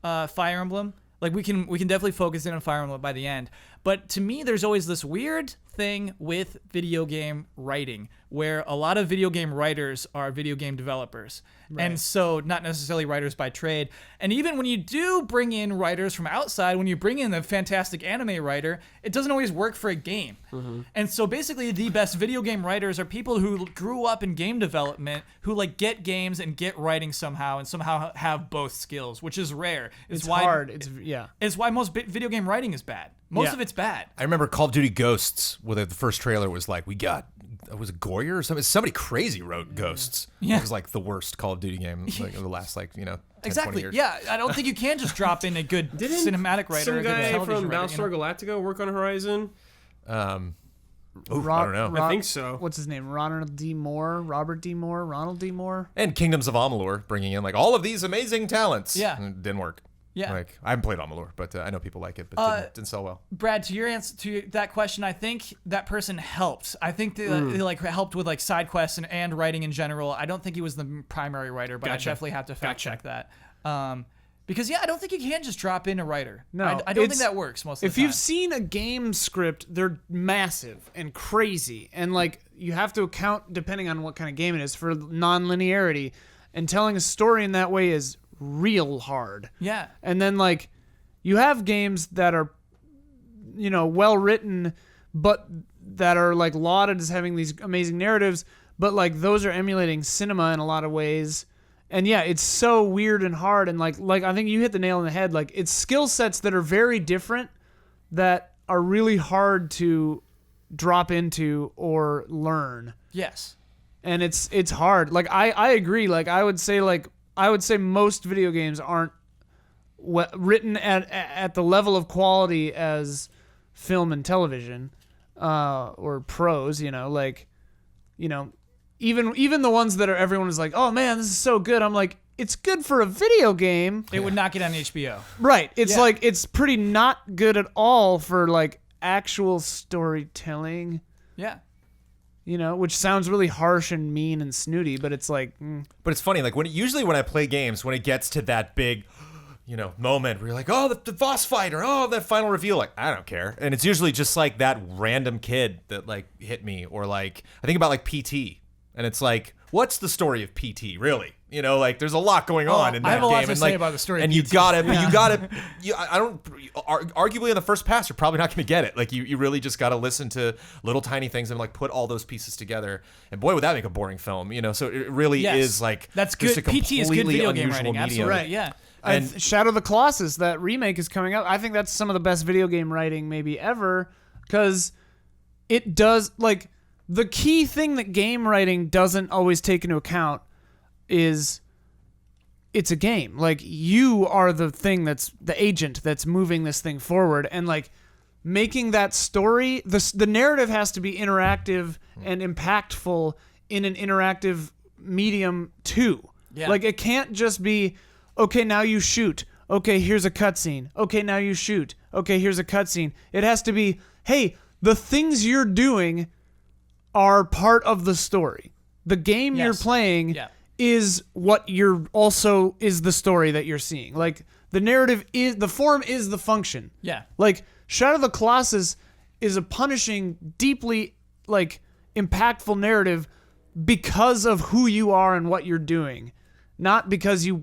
Fire Emblem. Like we can definitely focus in on Fire Emblem by the end. But to me, there's always this weird thing with video game writing where a lot of video game writers are video game developers. And so not necessarily writers by trade. And even when you do bring in writers from outside, when you bring in a fantastic anime writer, it doesn't always work for a game. And so basically the best video game writers are people who grew up in game development, who like get games and get writing somehow and somehow have both skills, which is rare. It's hard. It's why most video game writing is bad. Most of it's bad. I remember Call of Duty Ghosts, where the first trailer was like, was it Goyer or something? Somebody crazy wrote Ghosts. Yeah. It was like the worst Call of Duty game like, of the last 10, 20 Exactly. years. Yeah, I don't think you can just drop in a good cinematic writer. Some or a good guy television from writer, Battlestar Galactica work on Horizon? I don't know. I think so. What's his name? Robert D. Moore? Ronald D. Moore? And Kingdoms of Amalur, bringing in like all of these amazing talents. Yeah. And it didn't work. Yeah. Like I haven't played Amalur, but I know people like it, but didn't sell well. Brad, to your answer to that question, I think that person helped. I think they like helped with like side quests and writing in general. I don't think he was the primary writer, but Gotcha. I definitely have to fact check that. Because I don't think you can just drop in a writer. No, I don't think that works most of the If time. you've seen a game script, they're massive and crazy, and like you have to account depending on what kind of game it is for non-linearity, and telling a story in that way is real hard. Yeah. And then like you have games that are well written but that are like lauded as having these amazing narratives, but like those are emulating cinema in a lot of ways. And yeah, it's so weird and hard, and like I think you hit the nail on the head. Like it's skill sets that are very different that are really hard to drop into or learn. Yes. And it's hard. Like I agree. Like I would say most video games aren't written at the level of quality as film and television or prose. Even the ones that are everyone is like, oh man, this is so good. I'm like, it's good for a video game. It would not get on HBO. Right. It's Yeah. like it's pretty not good at all for like actual storytelling. Yeah. Which sounds really harsh and mean and snooty, but it's like. But it's funny, like usually when I play games, when it gets to that big, moment where you're like, oh, the boss fight, or oh, that final reveal, like I don't care, and it's usually just like that random kid that like hit me, or like I think about like PT, and it's like, what's the story of PT really? Like there's a lot going on in that I have a game, lot to and say like, about the story of and PT. you got it, but you got it. I don't. Arguably, on the first pass, you're probably not going to get it. Like you really just got to listen to little tiny things and like put all those pieces together. And boy, would that make a boring film. So it really Yes. is like That's just good. a PT is good completely video game unusual writing. medium. Absolutely. Yeah. And Shadow of the Colossus, that remake is coming out. I think that's some of the best video game writing maybe ever, because it does like the key thing that game writing doesn't always take into account is it's a game. Like you are the thing that's the agent that's moving this thing forward, and like making that story, the narrative has to be interactive and impactful in an interactive medium too. Yeah. Like it can't just be, okay, now you shoot. Okay, here's a cutscene. Okay, now you shoot. Okay, here's a cutscene. It has to be, hey, the things you're doing are part of the story. The game you're Yes. playing Yeah. is what you're also is the story that you're seeing. Like the narrative is the form is the function. Yeah. Like Shadow of the Colossus is a punishing, deeply like impactful narrative because of who you are and what you're doing. Not because you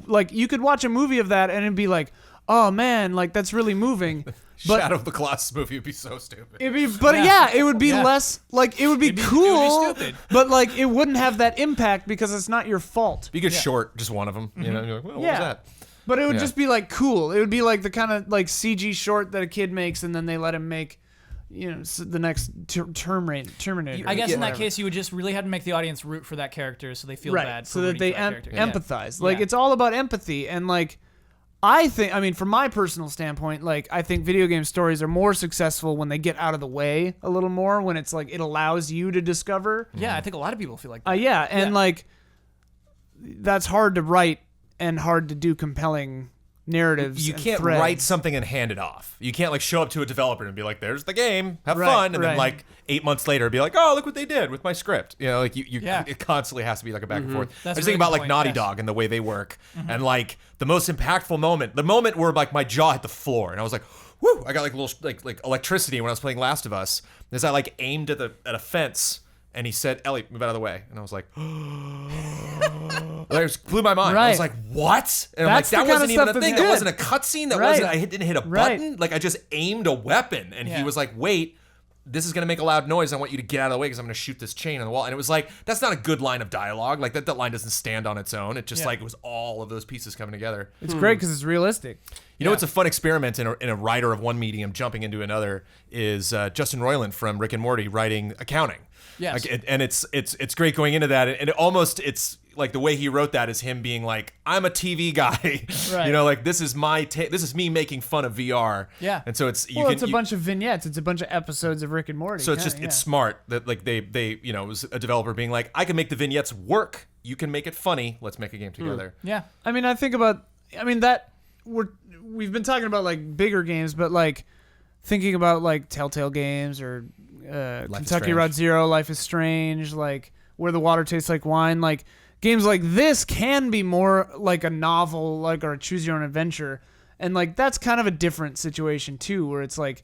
could watch a movie of that and it'd be like, oh man, like that's really moving. But Shadow of the Colossus movie would be so stupid. it'd be, but yeah, it would be Yeah. less like it would be It'd be cool, stupid. but like it wouldn't have that impact because it's not your fault. Be good short, just one of them. You're like, well, what was that? But it would Yeah. just be like cool. It would be like the kind of like CG short that a kid makes, and then they let him make, the next Terminator. I guess in that whatever. case, you would just really have to make the audience root for that character, so they feel right, bad. For so that rooting they for that character. empathize. Like Yeah. it's all about empathy, and like I mean, from my personal standpoint, like I think video game stories are more successful when they get out of the way a little more, when it's like it allows you to discover. Yeah, I think a lot of people feel like that. Yeah, and Yeah. like that's hard to write and hard to do compelling narratives. You and can't threads. write something and hand it off. You can't like show up to a developer and be like, "There's the game, have Right, fun," and then right. like 8 months later be like, "Oh, look what they did with my script." Like Yeah. it constantly has to be like a back and forth. That's I was a thinking really about good like point, Naughty yes. Dog and the way they work, and like the most impactful moment, the moment where like my jaw hit the floor, and I was like, whoo, I got like a little like electricity when I was playing Last of Us. As I like aimed at a fence, and he said, "Ellie, move out of the way," and I was like, it just blew my mind. I was like, "What?" And I'm like, That's "That wasn't even a that's thing. good. That wasn't a cutscene. That Right. wasn't. I didn't hit a Right. button. Like I just aimed a weapon." And he Yeah. was like, "Wait, this is gonna make a loud noise. I want you to get out of the way because I'm gonna shoot this chain on the wall." And it was like, that's not a good line of dialogue. Like that line doesn't stand on its own. It just like it was all of those pieces coming together. It's great because it's realistic. You know, it's a fun experiment in a writer of one medium jumping into another is Justin Roiland from Rick and Morty writing accounting. Yes. Like, and it's great going into that, and it's like the way he wrote that is him being like, I'm a TV guy, Right. you know, like this is this is me making fun of VR. Yeah. And so it's It's a bunch of vignettes. It's a bunch of episodes of Rick and Morty. so it's just it's smart that like they you know, it was a developer being like, I can make the vignettes work, you can make it funny, let's make a game together. Yeah. I mean, we've been talking about like bigger games, but like thinking about like Telltale Games or Kentucky Strange. Route Zero, Life is Strange, like Where the Water Tastes Like Wine, like games like this can be more like a novel, like or a choose your own adventure, and like that's kind of a different situation too, where it's like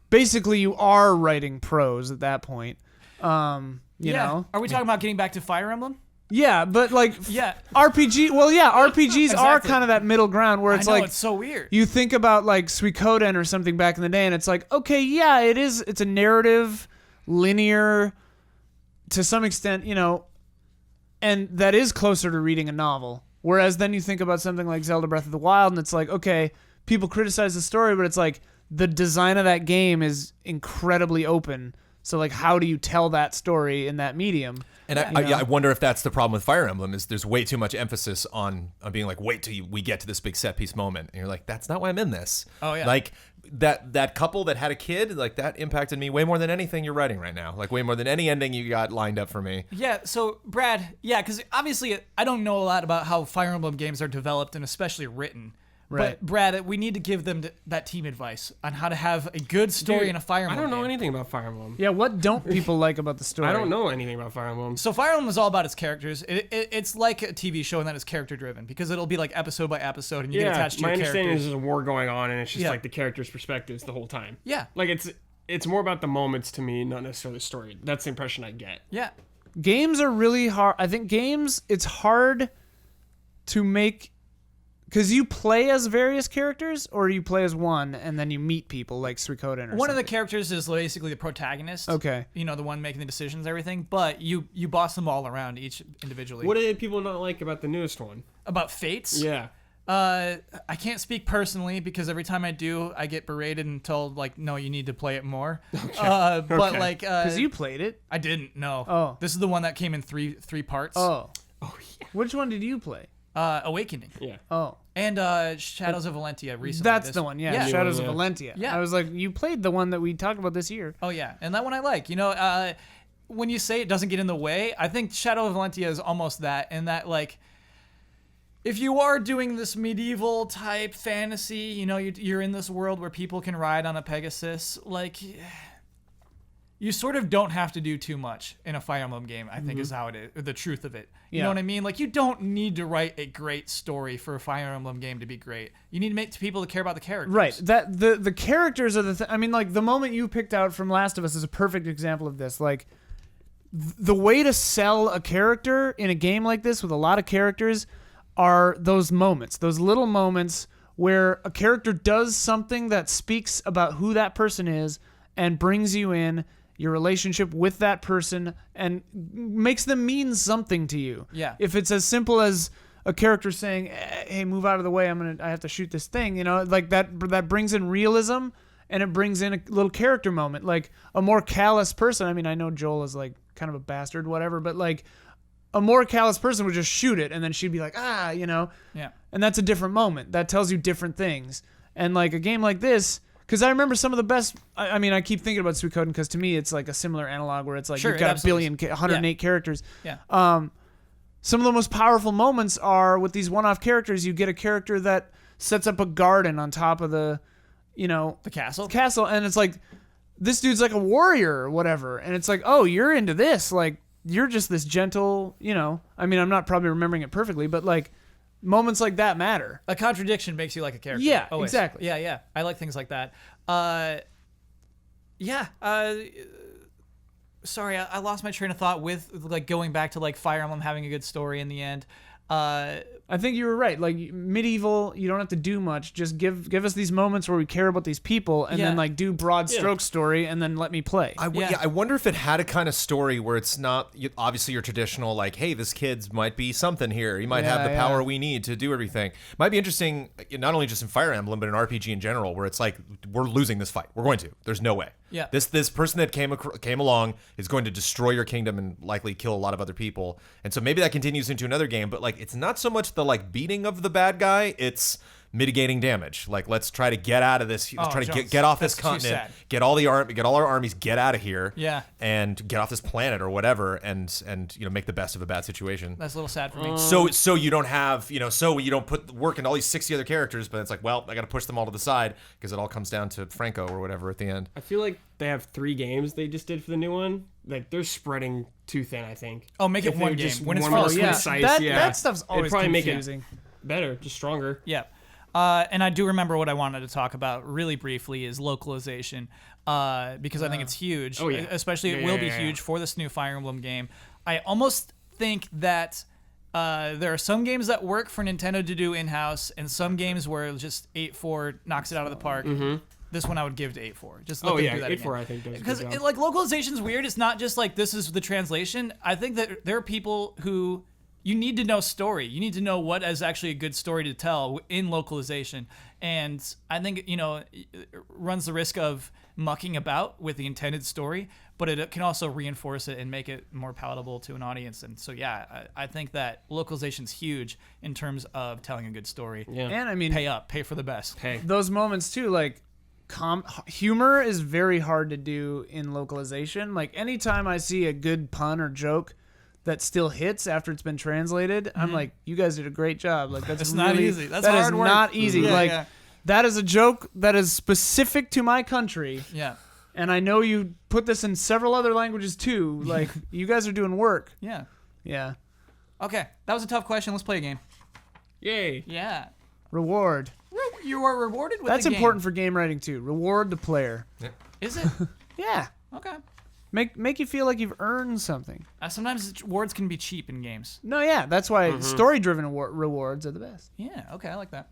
basically you are writing prose at that point. You know, Are we talking about getting back to Fire Emblem? yeah, but like Yeah. RPG. Well, yeah, RPGs are Exactly. kind of that middle ground where it's I know, like it's so weird. you think about like Suikoden or something back in the day, and it's like, okay, yeah, it's a narrative, linear, to some extent, you know, and that is closer to reading a novel. Whereas then you think about something like Zelda Breath of the Wild, and it's like, okay, people criticize the story, but it's like the design of that game is incredibly open. So like, how do you tell that story in that medium? And I wonder if that's the problem with Fire Emblem is there's way too much emphasis on being like, wait till we get to this big set piece moment. And you're like, that's not why I'm in this. Oh, yeah. Like that couple that had a kid, like that impacted me way more than anything you're writing right now. Like way more than any ending you got lined up for me. Yeah, so Brad, because obviously I don't know a lot about how Fire Emblem games are developed and especially written. Right. But Brad, we need to give them that team advice on how to have a good story Dude, in a Fire Emblem I don't know game. anything about Fire Emblem. Yeah, what don't people like about the story? I don't know anything about Fire Emblem. So Fire Emblem is all about its characters. It's like a TV show in that it's character driven because it'll be like episode by episode and you get attached to my your understanding characters. is there's a war going on, and it's just Yeah. like the characters' perspectives the whole time. Yeah. Like it's more about the moments to me, not necessarily the story. That's the impression I get. Yeah. Games are really hard. I think it's hard to make because you play as various characters or you play as one and then you meet people like Suikoden or One of the something. characters is basically the protagonist. Okay. You know, the one making the decisions, everything. But you boss them all around, each individually. What did people not like about the newest one? About Fates? Yeah. I can't speak personally because every time I do, I get berated and told like, no, you need to play it more. But like, Because you played it. I didn't. No. Oh. This is the one that came in three parts. Oh, yeah. Which one did you play? Awakening. Yeah. Oh, And Shadows of Valentia recently. that's the one. Yeah, Yeah. Shadows of Yeah. Valentia. Yeah. I was like, you played the one that we talked about this year. Oh yeah, and that one I like. You know, when you say it doesn't get in the way, I think Shadow of Valentia is almost that, in that like, if you are doing this medieval type fantasy, you know, you're in this world where people can ride on a Pegasus, like, you sort of don't have to do too much in a Fire Emblem game, I think is how it is, the truth of it. You Yeah. know what I mean? Like, you don't need to write a great story for a Fire Emblem game to be great. You need to make people to care about the characters. Right. That the characters are I mean, like the moment you picked out from Last of Us is a perfect example of this. Like the way to sell a character in a game like this with a lot of characters are those moments, those little moments where a character does something that speaks about who that person is and brings you in, your relationship with that person, and makes them mean something to you. Yeah. If it's as simple as a character saying, "Hey, move out of the way. I have to shoot this thing," you know, like that brings in realism and it brings in a little character moment. Like a more callous person. I mean, I know Joel is like kind of a bastard, whatever, but like a more callous person would just shoot it and then she'd be like, you know. Yeah. And that's a different moment. That tells you different things. And like a game like this, because I remember some of the best. I mean, I keep thinking about Suikoden because to me it's like a similar analog where it's like Sure, you've it got absolutely 108 characters. Yeah. Some of the most powerful moments are with these one-off characters. You get a character that sets up a garden on top of the, you know, The castle? and it's like this dude's like a warrior or whatever, and it's like, oh, you're into this, like you're just this gentle, you know. I mean, I'm not probably remembering it perfectly, but like moments like that matter. A contradiction makes you like a character. Yeah, always. exactly. Yeah, yeah. I like things like that. Yeah. Sorry, I lost my train of thought with like going back to like Fire Emblem having a good story in the end. I think you were right. Like medieval, you don't have to do much. Just give us these moments where we care about these people, and then like do broad stroke story, and then let me play. I wonder if it had a kind of story where it's not obviously your traditional like, hey, this kid's might be something here. He might have the power we need to do everything. Might be interesting, not only just in Fire Emblem, but in RPG in general, where it's like we're losing this fight. We're going to. There's no way. Yeah. This person that came along is going to destroy your kingdom and likely kill a lot of other people. And so maybe that continues into another game, but like it's not so much the like beating of the bad guy, it's mitigating damage. Like let's try to get out of this. Let's try to get off this continent. Get all our armies, get out of here. Yeah. And get off this planet or whatever, and make the best of a bad situation. That's a little sad for me. So you don't have so you don't put work into all these 60 other characters, but it's like, well, I got to push them all to the side because it all comes down to Franco or whatever at the end. I feel like they have 3 games they just did for the new one. Like they're spreading too thin, I think. Oh, make it If they one were game. just When it's one more first, concise, that stuff's always It'd probably confusing. make it better, just stronger. Yeah. And I do remember what I wanted to talk about really briefly is localization, because I think it's huge. Oh, yeah. Especially it will be huge for this new Fire Emblem game. I almost think that there are some games that work for Nintendo to do in-house, and some games where just 8.4 knocks it out of the park. Mm-hmm. This one I would give to 8.4. Just let them do that 8.4 I think does a good because job. like localization's weird. It's not just like this is the translation. I think that there are people who you need to know story. You need to know what is actually a good story to tell in localization. And I think, it runs the risk of mucking about with the intended story, but it can also reinforce it and make it more palatable to an audience. And so, I think that localization's huge in terms of telling a good story. Yeah. And I mean, Pay for the best. those moments too, like humor is very hard to do in localization. Like anytime I see a good pun or joke that still hits after it's been translated, I'm like, you guys did a great job. Like that's It's really, not easy. That's that hard is work. not easy. Yeah, like yeah. that is a joke that is specific to my country. Yeah. And I know you put this in several other languages too. Like you guys are doing work. Yeah. Yeah. Okay. That was a tough question. Let's play a game. Yay. Yeah. Reward. You are rewarded with That's a game. important for game writing too. Reward the player. Is it? Yeah. Okay. Make you feel like you've earned something. Sometimes rewards can be cheap in games. No, yeah, that's why story-driven rewards are the best. Yeah, okay, I like that.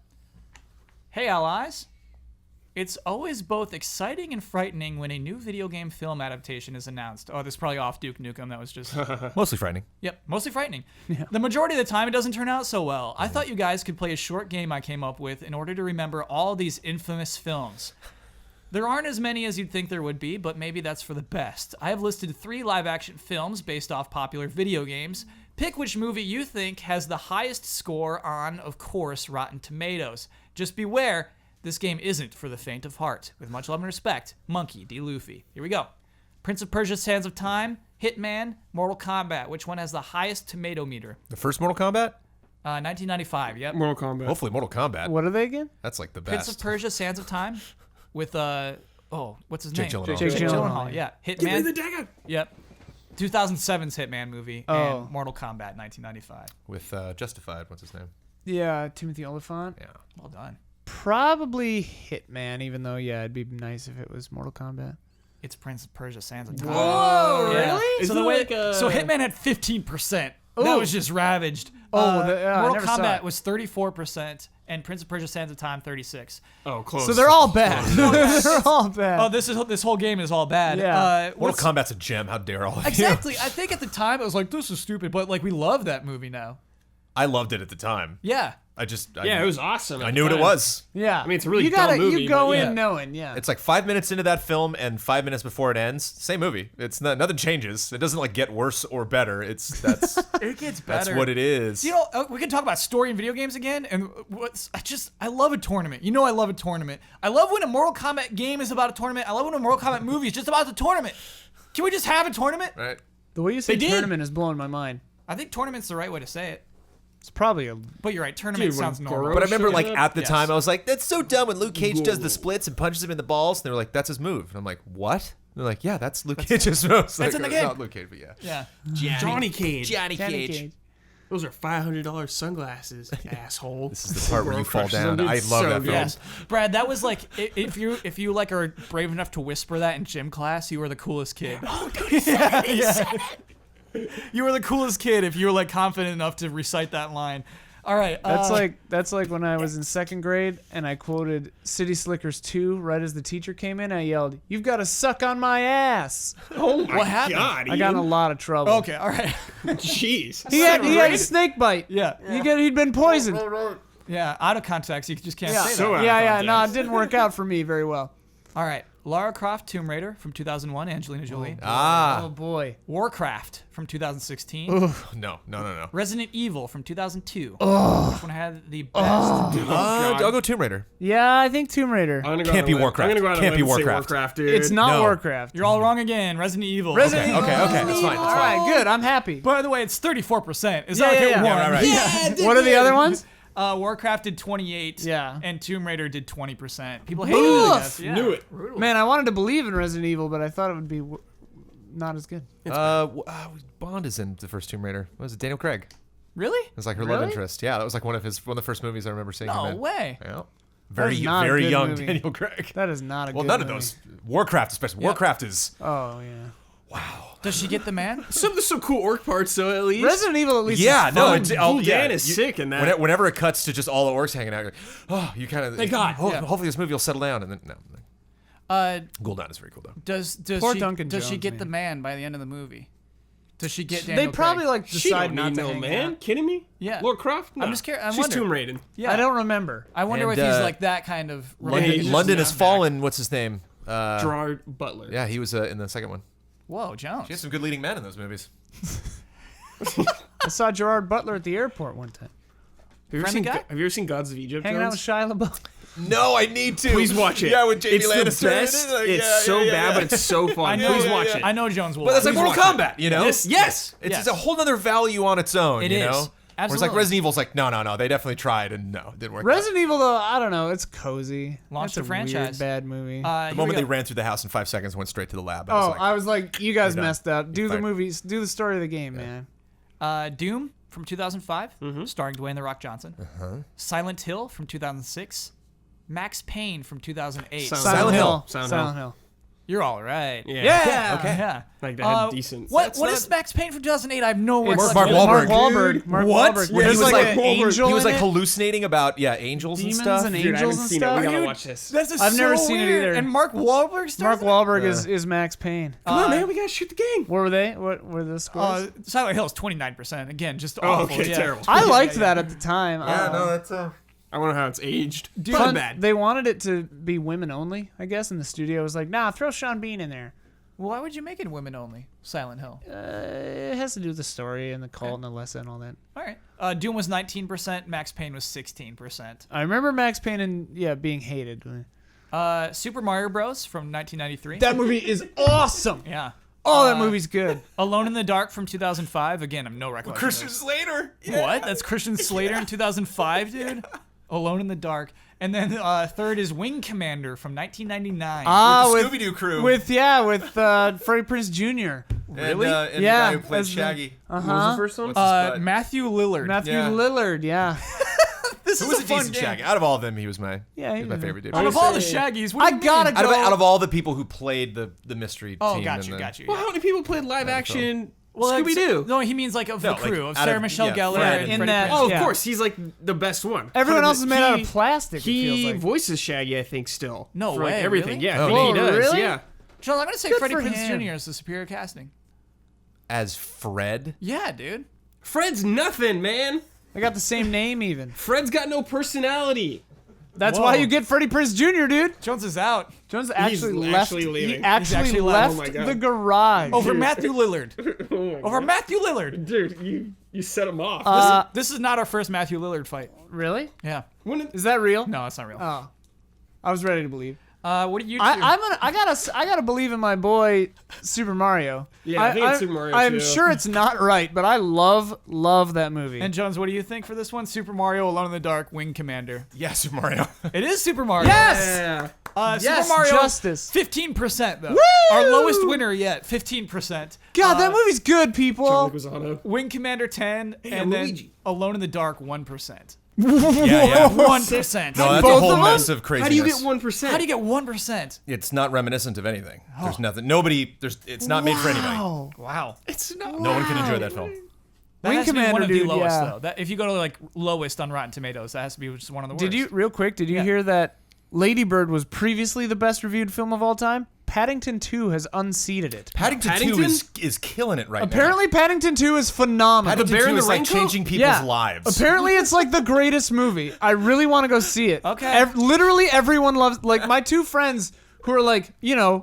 Hey, allies. It's always both exciting and frightening when a new video game film adaptation is announced. Oh, this is probably off Duke Nukem. That was just... Mostly frightening. Yep, mostly frightening. The majority of the time, it doesn't turn out so well. I thought you guys could play a short game I came up with in order to remember all these infamous films. There aren't as many as you'd think there would be, but maybe that's for the best. I have listed 3 live-action films based off popular video games. Pick which movie you think has the highest score on, of course, Rotten Tomatoes. Just beware, this game isn't for the faint of heart. With much love and respect, Monkey D. Luffy. Here we go. Prince of Persia: Sands of Time, Hitman, Mortal Kombat. Which one has the highest tomato meter? The first Mortal Kombat? 1995, yep. Mortal Kombat. Hopefully Mortal Kombat. What are they again? That's like the Prince best. of Persia: Sands of Time with, what's his Jake name? Gyllenhaal. Jake Jake Gyllenhaal. Gyllenhaal, yeah. Hitman. Give me the dagger. Yep. 2007's Hitman movie Oh. and Mortal Kombat 1995. With Justified, what's his name? Yeah, Timothy Olyphant. Yeah. Well done. Probably Hitman, even though, yeah, it'd be nice if it was Mortal Kombat. It's Prince of Persia: Sands of Time. Whoa, Yeah. really? So Isn't the way, it like so Hitman had 15%. That Ooh. was just ravaged. Oh, I Mortal never saw Kombat it. was 34%, and Prince of Persia: Sands of Time 36. Oh, close. So they're all bad. They're all bad. Oh, this whole game is all bad. Yeah. Mortal Kombat's a gem. How dare all of you? Exactly. I think at the time it was like, this is stupid, but like we love that movie now. I loved it at the time. Yeah. Yeah, it was awesome. I knew what it was. Yeah. I mean, it's a really you gotta, dumb movie, You go but in yeah. knowing, yeah. It's like 5 minutes into that film and 5 minutes before it ends. Same movie. It's nothing changes. It doesn't like get worse or better. That's It gets better. that's what it is. You know, we can talk about story in video games again, and I love a tournament. You know I love a tournament. I love when a Mortal Kombat game is about a tournament. I love when a Mortal Kombat movie is just about the tournament. Can we just have a tournament? Right. The way you say They did. tournament is blowing my mind. I think tournament's the right way to say it. It's probably a... But you're right, tournament Dude, when sounds normal. Goro- But I remember, Shit, like, yeah. at the Yes. time, I was like, that's so dumb when Luke Cage does the splits and punches him in the balls. And they were like, that's his move. And I'm like, what? And they're like, yeah, that's Luke Cage's move. That's in the game. Not Luke Cage, but yeah. Yeah. Johnny Cage. Johnny Johnny Cage. Cage. Those are $500 sunglasses, asshole. This is the part where you Girl fall crushes down. them, dude. I love So that good. film. Yes, Brad, that was like if you like are brave enough to whisper that in gym class, you were the coolest kid. Oh, you were the coolest kid if you were like confident enough to recite that line. All right, That's like when I was in 2nd grade and I quoted City Slickers 2 right as the teacher came in. I yelled, "You've got to suck on my ass." Oh my What happened? God, I got in a Ian. lot of trouble. okay, all right, Jeez. He had a snake bite. yeah, He'd been poisoned. yeah. Out of context, you just can't Yeah, say So that. out of yeah. No, it context. didn't work out for me very well. All right, Lara Croft, Tomb Raider from 2001, Angelina Jolie. Oh Ah, boy. Warcraft from 2016. no. Resident Evil from 2002. Which one had the best? I'll go Tomb Raider. Yeah, I think Tomb Raider. I'm gonna go Can't out be on a limb. Warcraft. I'm gonna go out on a Can't be limb and say Warcraft. Warcraft, dude. It's not No. Warcraft. You're all wrong again. Resident Evil. Resident Okay. Evil. Okay, that's fine. All right, good. I'm happy. By the way, it's 34%. Is Yeah, that like yeah, it yeah. won? Yeah, right. What are the other ones? Warcraft did 28. Yeah. And Tomb Raider did 20%. People hated it, I guess. Yeah. Knew it. Man, I wanted to believe in Resident Evil, but I thought it would be not as good. Bond is in the first Tomb Raider. What was it? Daniel Craig. Really? It was like her love Really? interest. Yeah, that was like one of the first movies I remember seeing him No in. way. Yeah. is not a Very good young movie. Daniel Craig. That is not a Well, good none of movie. those. Warcraft, especially. Yeah. Warcraft is. Oh, yeah. Does she get the man? There's some cool orc parts, though, at least. Resident Evil at least Yeah, is no. fun. It's, Gul'dan is sick in that. Whenever it cuts to just all the orcs hanging out, you're like, oh, you kind of. Thank God. Yeah. Hopefully this movie will settle down, and then no. Gul'dan is very cool though. Does Poor she Duncan does she Jones, get man. the man by the end of the movie? Does she get Daniel They probably Craig? like She decide don't not need to no hang man. out. Kidding me? Yeah. Lord Croft? No. I'm just curious- I'm She's wondering. Tomb Raiden. Yeah. I don't remember. I wonder And, if he's like that kind of London, London has fallen. What's his name? Gerard Butler. Yeah, he was in the second one. Whoa, Jones. She had some good leading men in those movies. I saw Gerard Butler at the airport one time, Friendly guy? Have you ever seen Gods of Egypt? hanging out with Jones? Shia LaBeouf. No, I need to. Please watch it. Yeah, with Jamie it's Lannister. the best. Like, It's yeah, so yeah, bad, yeah. but it's so fun. I know, Please watch it. I know Jones will. But that's like Please Mortal watch it. Kombat, you know? Yes. Yes. It's Yes. just a whole other value on its own, It you is. know? Whereas like Absolutely. Resident Evil's like, no, they definitely tried and no, it didn't work. Resident Evil, though, I don't know. It's cozy. Launched That's the franchise. Weird, bad movie. The moment they ran through the house in 5 seconds, went straight to the lab. I was like, you guys You're done. messed up. Do You're the fired. movies. Do the story of the game, man. Doom from 2005, starring Dwayne The Rock Johnson. Silent Hill from 2006. Max Payne from 2008. Silent Hill. Silent Hill. You're all right. Yeah. Yeah. Okay. Yeah. Like, they had decent- What That's what not- is Max Payne from 2008? I have no It's recollection. Mark Wahlberg. Mark Wahlberg. Mark What? Wahlberg. Yeah, There's he was like, like an angel he was in like it. hallucinating about angels Demons and stuff. and Dude, I angels haven't and seen stuff. it. We gotta Dude, watch this. This is I've so never seen it weird. either. And Mark Wahlberg Mark stars in it? Wahlberg is Max Payne. Come on, man. We gotta shoot the game. What were they? What were the scores? Silent Hill is 29%. Again, just Oh, awful. okay, yeah. terrible. I liked that at the time. that's I wonder how it's aged. Fun- bad. They wanted it to be women only, I guess, and the studio was like, nah, throw Sean Bean in there. Why would you make it women only? Silent Hill. It has to do with the story and the cult and the lesson and all that. All right. Doom was 19%. Max Payne was 16%. I remember Max Payne and being hated. Super Mario Bros. from 1993. That movie is awesome. Yeah. Oh, that movie's good. Alone in the Dark from 2005. Again, I'm no recollection. of Christian this. Slater. What? That's Christian Slater in 2005, dude? Alone in the Dark. And then third is Wing Commander from 1999. With the Scooby-Doo crew. With Freddie Prinze Jr. And Yeah, the guy who played as the- Shaggy. What was the first one? What's his butt? Matthew Lillard. Matthew Yeah. Lillard, yeah. This Who is was a a fun decent game. Shaggy? Out of all of them, he was my favorite dude. Out of all the Shaggies, what do you gotta mean? go. Out of all the people who played the mystery Oh, team. got and you, the- got you. Well, how many people played live action Scooby Scooby-Doo? No, he means like of the No, like, crew of out Sarah of- Michelle yeah, Gellar Fred and in Freddie that- Prinze. Oh, of Yeah. course. He's like the best one. Everyone else is made out He- of plastic, it He feels like. voices Shaggy, I think, still. No for, like, way, everything. really? Yeah, I Oh. think he Oh, does. really? Yeah. John, I'm gonna say Good Freddie for Prinze him. Jr. is the superior casting. As Fred. Yeah, dude. Fred's nothing, man. They got the same name even. Fred's got no personality. That's Whoa. why you get Freddie Prinze Jr., dude. Jones is out Jones actually left. actually leaving. He He's actually actually left left. Oh my God. the garage. over Matthew Lillard. Oh my Over God. Matthew Lillard. Dude, you set him off. This is not our first Matthew Lillard fight. Really? Yeah. Is that real? No, it's not real. Oh, I was ready to believe. What do you? I gotta believe in my boy Super Mario. Yeah, I think it's Super Mario, I'm too. sure it's not right, but I love that movie. And Jones, what do you think for this one? Super Mario, Alone in the Dark, Wing Commander. Yeah, Super Mario. It is Super Mario. yes. Yeah. Super Yes, Mario, justice. 15% though. Woo! Our lowest winner yet, 15%. God, that movie's good, people. Leguizamo. Wing Commander 10, and then Luigi. Alone in the Dark 1%. Yeah. 1%. No, that's Both a whole of mess of craziness. How do you get 1%? How do you get 1%? It's not reminiscent of anything. There's nothing. It's not made for anybody. Oh, Wow. It's not. No one can enjoy that film. That Wing has to be one Commander, of the dude, lowest yeah. though. That, if you go to like lowest on Rotten Tomatoes, that has to be just one of the worst. Did you Did you Yeah. hear that Lady Bird was previously the best reviewed film of all time? Paddington 2 has unseated it. Paddington 2 Paddington? is killing it right Apparently, Paddington 2 is phenomenal. now. Paddington Bear 2 in the is like Raincoat? changing people's lives. Apparently, it's like the greatest movie. I really want to go see it. Okay. Literally, everyone loves. Like my two friends who are like,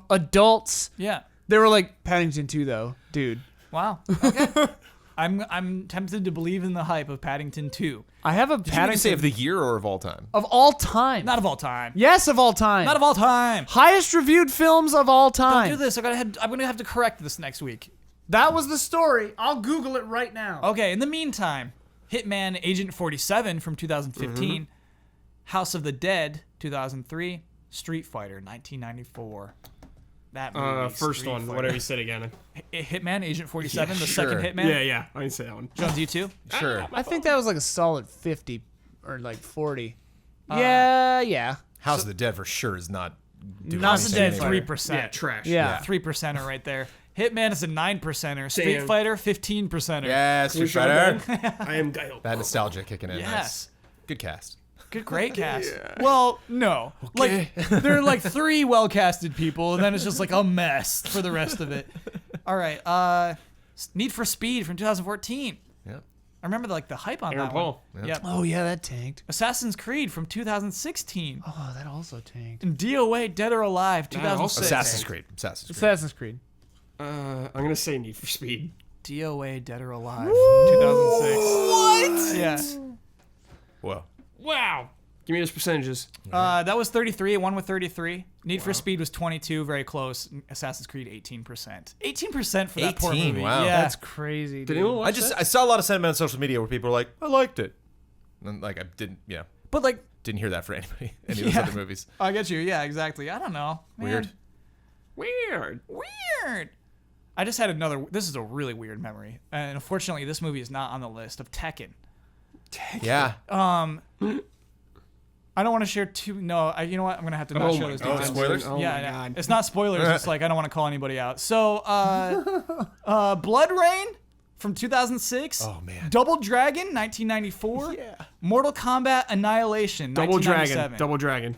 adults. Yeah. They were like Paddington 2 though, dude. Wow. Okay. I'm tempted to believe in the hype of Paddington 2. I have a Did you say Paddington of the year or of all time? of all time. Not of all time. Yes, of all time. Not of all time. Highest reviewed films of all Don't time. do this. I'm gonna have to correct this next week. That was the story. I'll Google it right now. Okay. In the meantime, Hitman Agent 47 from 2015, House of the Dead 2003, Street Fighter 1994. That movie. First Street one. Fighter. Whatever you said again. Hitman Agent 47, the sure. second Hitman. Yeah. I didn't say that one. Jones, you too? Sure. I think that was like a solid 50 or like 40. Yeah. House of the Dead for sure is not doing Not House of the Dead anything Street anymore. 3%. Yeah, trash. Yeah. 3%er right there. Hitman is a 9%er. Street Damn. Fighter 15%er. Yeah, Street Sure, Fighter. Ben. I am Gail. That nostalgia kicking in. Yes. Nice. Good cast. Good, great cast. Well, no. Like, there are like 3 well-casted people, and then it's just like a mess for the rest of it. All right. Need for Speed from 2014. Yeah. I remember like the hype on Aaron that Paul. one. Yeah. Yep. Oh yeah, that tanked. Assassin's Creed from 2016. Oh, that also tanked. And DOA Dead or Alive 2006. Assassin's Creed. Assassin's Creed. Assassin's Creed. I'm gonna say Need for Speed. DOA Dead or Alive 2006. What? Yeah. Whoa. Wow. Give me those percentages. That was 33. One with 33. Need for Speed was 22, very close. Assassin's Creed 18%. 18% for that poor 18, movie. wow. Yeah. That's crazy. Did Dude. anyone watch I saw a lot of sentiment on social media where people were like, I liked it. And like I didn't But like, didn't hear that for anybody. Any of those Yeah. other movies. I get you. Yeah, exactly. I don't know. Man. Weird. Weird. I just had another. This is a really weird memory, and unfortunately, this movie is not on the list of Tekken. Yeah. I don't want to share too. No, you know what? I'm gonna have to not Oh show my those God. details. Spoilers? Oh yeah, my yeah. God. It's not spoilers. It's like I don't want to call anybody out. So, Blood Rain from 2006. Oh, man. Double Dragon 1994. Yeah. Mortal Kombat Annihilation. Double Dragon. 1997. Double Dragon.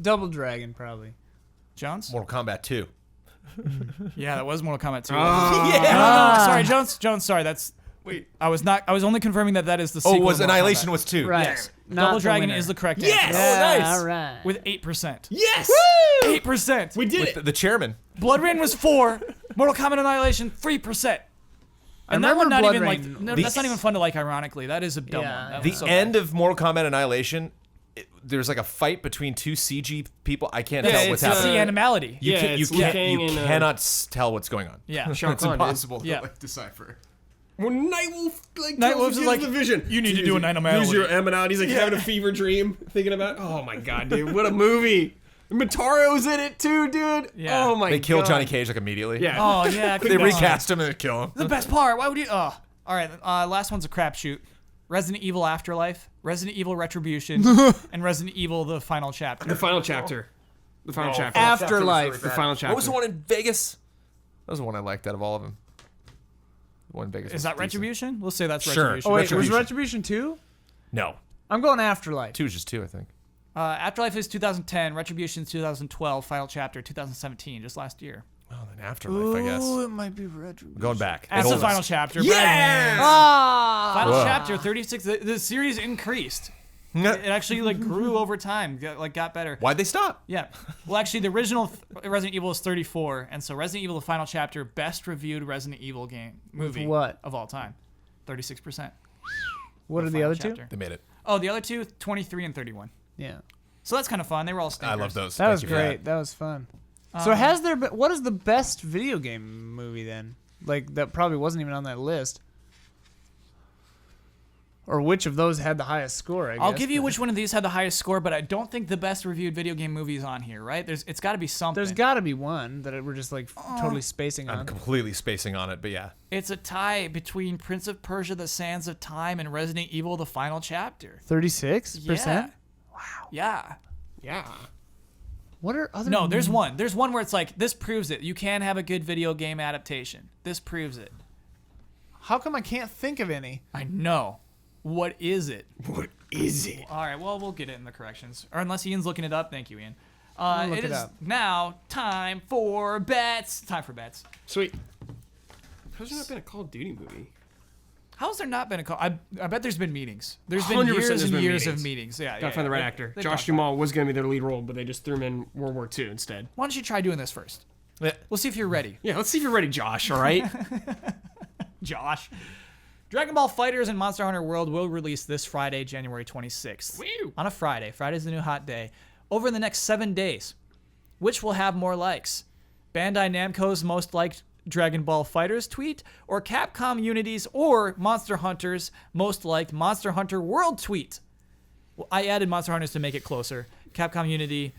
Double Dragon probably. Jones. Mortal Kombat 2. Yeah, that was Mortal Kombat 2. Ah. No, sorry, Jones. Sorry, that's. Wait, I was only confirming that is the Oh, sequel. was to Mortal Annihilation Kombat. was 2. Right. Yes. Not Double the Dragon winner. is the correct Yes! answer. Oh, nice. All right. With 8%. Yes. 8%. We did With it. the chairman. Blood Rain was 4. Mortal Kombat Annihilation 3%. And that remember one not Blood even Rain. like no, that's not even fun to like. Ironically, that is a dumb Yeah, one. That The was so end bad. of Mortal Kombat Annihilation, there's like a fight between 2 CG people. I can't Yeah, tell what's it's, It's the happening. animality. You Yeah, can't. You it's Liu can't. Kang You and, cannot tell what's going on. Yeah. Shao It's Kahn, dude. impossible Yeah. to like decipher. When Nightwolf like Nightwolf's tells is him like, the vision. you need to do an animality. Use your animality. He's like having a fever dream, thinking about. Oh my god, dude, what a movie! Mataro's in it too, dude. Yeah. Oh my god. They kill Johnny Cage like immediately. Yeah. Oh yeah. They come on. recast him and they kill him. The best part. Why would you? Oh. All right. Last one's a crapshoot. Resident Evil Afterlife, Resident Evil Retribution, and Resident Evil: The Final Chapter. The final chapter. The final chapter. Afterlife. The final chapter. What was the one in Vegas? That was the one I liked out of all of them. The one in Vegas. Is was that decent. Retribution? We'll say that's Sure. Retribution. Oh wait, was Retribution. Retribution 2? No. I'm going Afterlife. 2 is just 2, I think. Afterlife is 2010. Retribution is 2012. Final Chapter 2017, just last year. Oh, then Afterlife, I guess. it might be Retribution. Going back. That's They the told us. Final Chapter. Yeah! Ah! Final Whoa. Chapter 36. The series increased. It actually like grew over time. Got better. Why'd they stop? Yeah. Well, actually, the original Resident Evil is 34, and so Resident Evil: The Final Chapter, best reviewed Resident Evil movie what? of all time, 36%. What are the Final other two? Chapter. They made it. Oh, the other two, 23 and 31. Yeah. So that's kind of fun. They were all I stinkers. love those. That Thank was you for great. That was fun. So has there been, what is the best video game movie then? Like that probably wasn't even on that list. Or which of those had the highest score, I guess. I'll give you which one of these had the highest score, but I don't think the best reviewed video game movie is on here, right? It's got to be something. There's got to be one that we're just like totally spacing I'm on. completely spacing on it, but yeah. It's a tie between Prince of Persia: The Sands of Time and Resident Evil: The Final Chapter. 36%? Yeah. Wow. Yeah. Yeah. What are other? No, there's one. There's one where it's like, this proves it. You can have a good video game adaptation. This proves it. How come I can't think of any? I know. What is it? What is it? All right, well, we'll get it in the corrections. Or unless Ian's looking it up. Thank you, Ian. look It it is up. now time for bets. Time for bets. Sweet. How's there not been a Call of Duty movie? How has there not been a call? I bet there's been meetings. There's been 100% years there's and been years of meetings. meetings. Yeah, Gotta find the right They- actor. they Josh talked about it. Duhamel was gonna be their lead role, but they just threw him in World War II instead. Why don't you try doing this first? Yeah. We'll see if you're ready. Yeah, let's see if you're ready, Josh. All right. Josh. Dragon Ball FighterZ and Monster Hunter World will release this Friday, January 26th. Woo. On a Friday. Friday's the new hot day. Over the next 7 days. Which will have more likes? Bandai Namco's most liked Dragon Ball FighterZ tweet, or Capcom Unity's or Monster Hunter's most liked Monster Hunter World tweet? Well, I added Monster Hunters to make it closer. Capcom Unity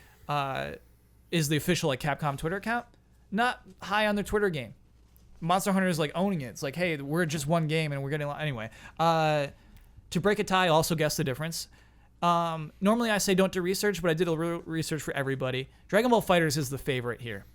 is the official Capcom Twitter account. Not high on their Twitter game. Monster Hunter is owning it. It's like, hey, we're just one game and we're getting anyway. To break a tie, also guess the difference. Normally I say don't do research, but I did a little research for everybody. Dragon Ball FighterZ is the favorite here.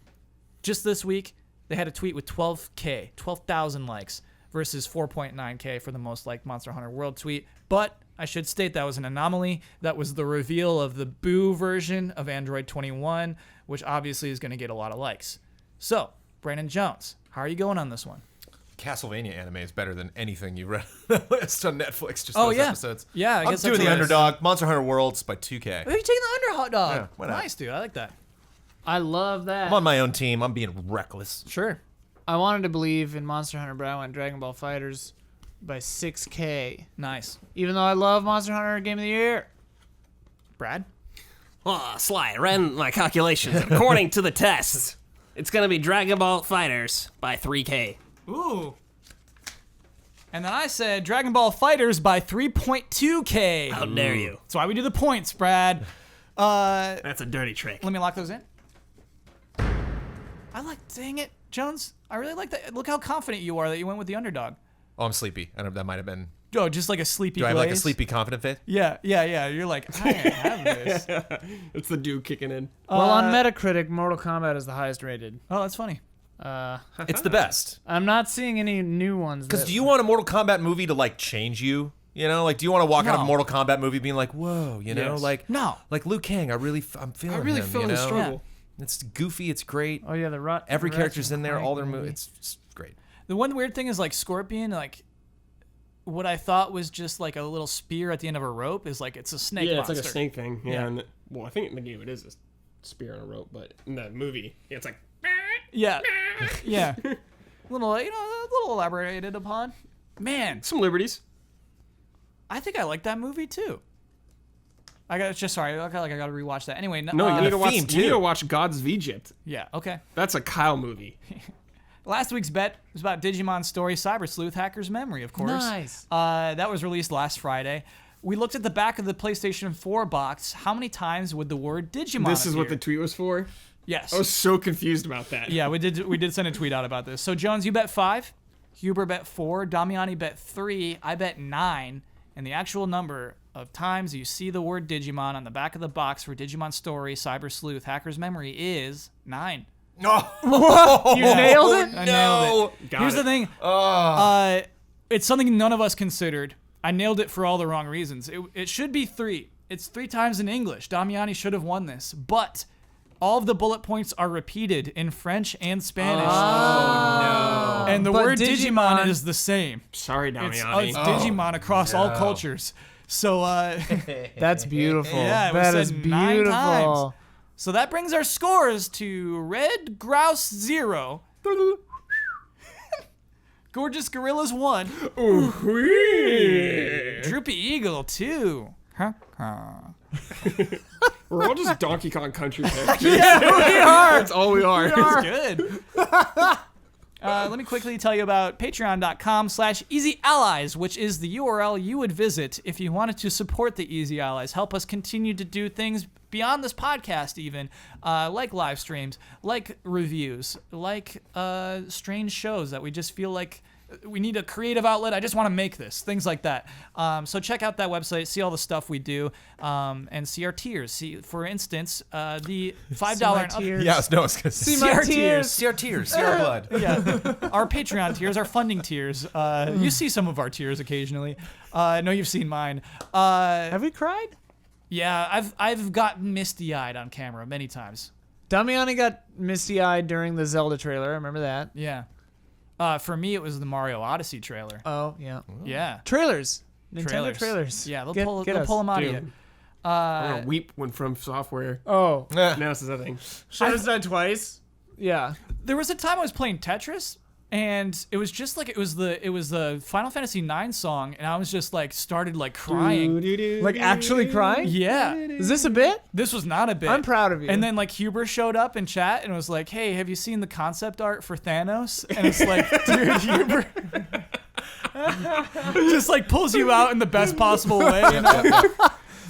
Just this week, they had a tweet with 12,000 likes versus 4.9K for the most liked Monster Hunter World tweet. But I should state that was an anomaly. That was the reveal of the Boo version of Android 21, which obviously is going to get a lot of likes. So, Brandon Jones, how are you going on this one? Castlevania anime is better than anything you read on the list on Netflix. Just Oh, those yeah. episodes. Yeah, I I'm guess doing that's the what it is. underdog. Monster Hunter Worlds by 2K. Are you taking the underdog? Yeah, why not? Nice, dude. I like that. I love that. I'm on my own team. I'm being reckless. Sure. I wanted to believe in Monster Hunter, but I went Dragon Ball FighterZ by 6K. Nice. Even though I love Monster Hunter Game of the Year. Brad? Oh, Sly, I ran my calculations. According to the tests, it's going to be Dragon Ball FighterZ by 3K. Ooh. And then I said Dragon Ball FighterZ by 3.2K. How dare you? That's why we do the points, Brad. That's a dirty trick. Let me lock those in. Dang it, Jones. I really like that. Look how confident you are that you went with the underdog. Oh, I'm sleepy. I don't. That might have been. Oh, just like a sleepy Do I have like a glaze? sleepy confident face? Yeah. You're like, I have this. It's the dude kicking in. Well, on Metacritic, Mortal Kombat is the highest rated. Oh, that's funny. It's the best. I'm not seeing any new ones. Because do you want a Mortal Kombat movie to change you? You know, do you want to walk out of a No. Mortal Kombat movie being like, whoa, you know, Yes. No. like Liu Kang, I'm feeling I really him, feel you his know? struggle. It's goofy, it's great. Oh yeah, Every the character's Ratchet in there, and all their Clank moves. It's great. The one weird thing is Scorpion, what I thought was just a little spear at the end of a rope is it's a snake Yeah, monster. it's like a snake thing. Yeah. Yeah. And well, I think in the game it is a spear on a rope, but in the movie, it's like. Yeah. Yeah. a little elaborated upon. Man, Some liberties. I think I like that movie too. I gotta rewatch that. Anyway, No, you need to watch. theme, You need too. to watch Gods of Egypt. yeah, okay. That's a Kyle movie. Last week's bet was about Digimon's story, Cyber Sleuth Hacker's Memory, of course. Nice. That was released last Friday. We looked at the back of the PlayStation 4 box. How many times would the word Digimon This is what the appear? tweet was for. Yes. I was so confused about that. Yeah, we did send a tweet out about this. So Jones, you bet 5, Huber bet 4, Damiani bet 3, I bet 9, and the actual number of times you see the word Digimon on the back of the box for Digimon Story, Cyber Sleuth, Hacker's Memory is 9. No. You nailed it. I nailed it. Got Here's it. the thing. It's something none of us considered. I nailed it for all the wrong reasons. It should be 3. It's 3 times in English. Damiani should have won this, but all of the bullet points are repeated in French and Spanish. No. And the But word Digimon Digimon- is the same. Sorry, It's Damiani. Digimon across all cultures. So, That's beautiful. Yeah, we that said is 9 beautiful. times. So that brings our scores to Red Grouse 0, Gorgeous Gorillas 1, Droopy Eagle 2. We're all just Donkey Kong Country characters. Yeah, we are. That's all we are. That's good. Let me quickly tell you about patreon.com/easyallies, which is the URL you would visit if you wanted to support the Easy Allies. Help us continue to do things beyond this podcast even, like live streams, like reviews, like strange shows that we just feel like we need a creative outlet. I just want to make this. Things like that. So check out that website, see all the stuff we do, and see our tiers. See, for instance, the $5 and up. Yeah, no, it's gonna See my tears. See our tears. See our blood. Yeah, our Patreon tiers, our funding tiers. You see some of our tiers occasionally. I know you've seen mine. Have we cried? Yeah, I've gotten misty-eyed on camera many times. Damiani got misty-eyed during the Zelda trailer. I remember that. Yeah. For me, it was the Mario Odyssey trailer. Oh, yeah. Yeah. Trailers. Nintendo trailers. Yeah, they'll Get pull us. them out of Dude. you. I'm gonna weep when From Software Oh. announces that thing. Shadow's died twice. Yeah. There was a time I was playing Tetris, and it was just like it was the Final Fantasy IX song, and I was just like started like crying. Like actually crying? Yeah. Is this a bit? This was not a bit. I'm proud of you. And then like Huber showed up in chat and was like, "Hey, have you seen the concept art for Thanos?" And it's like, dude, Huber just like pulls you out in the best possible way. You know?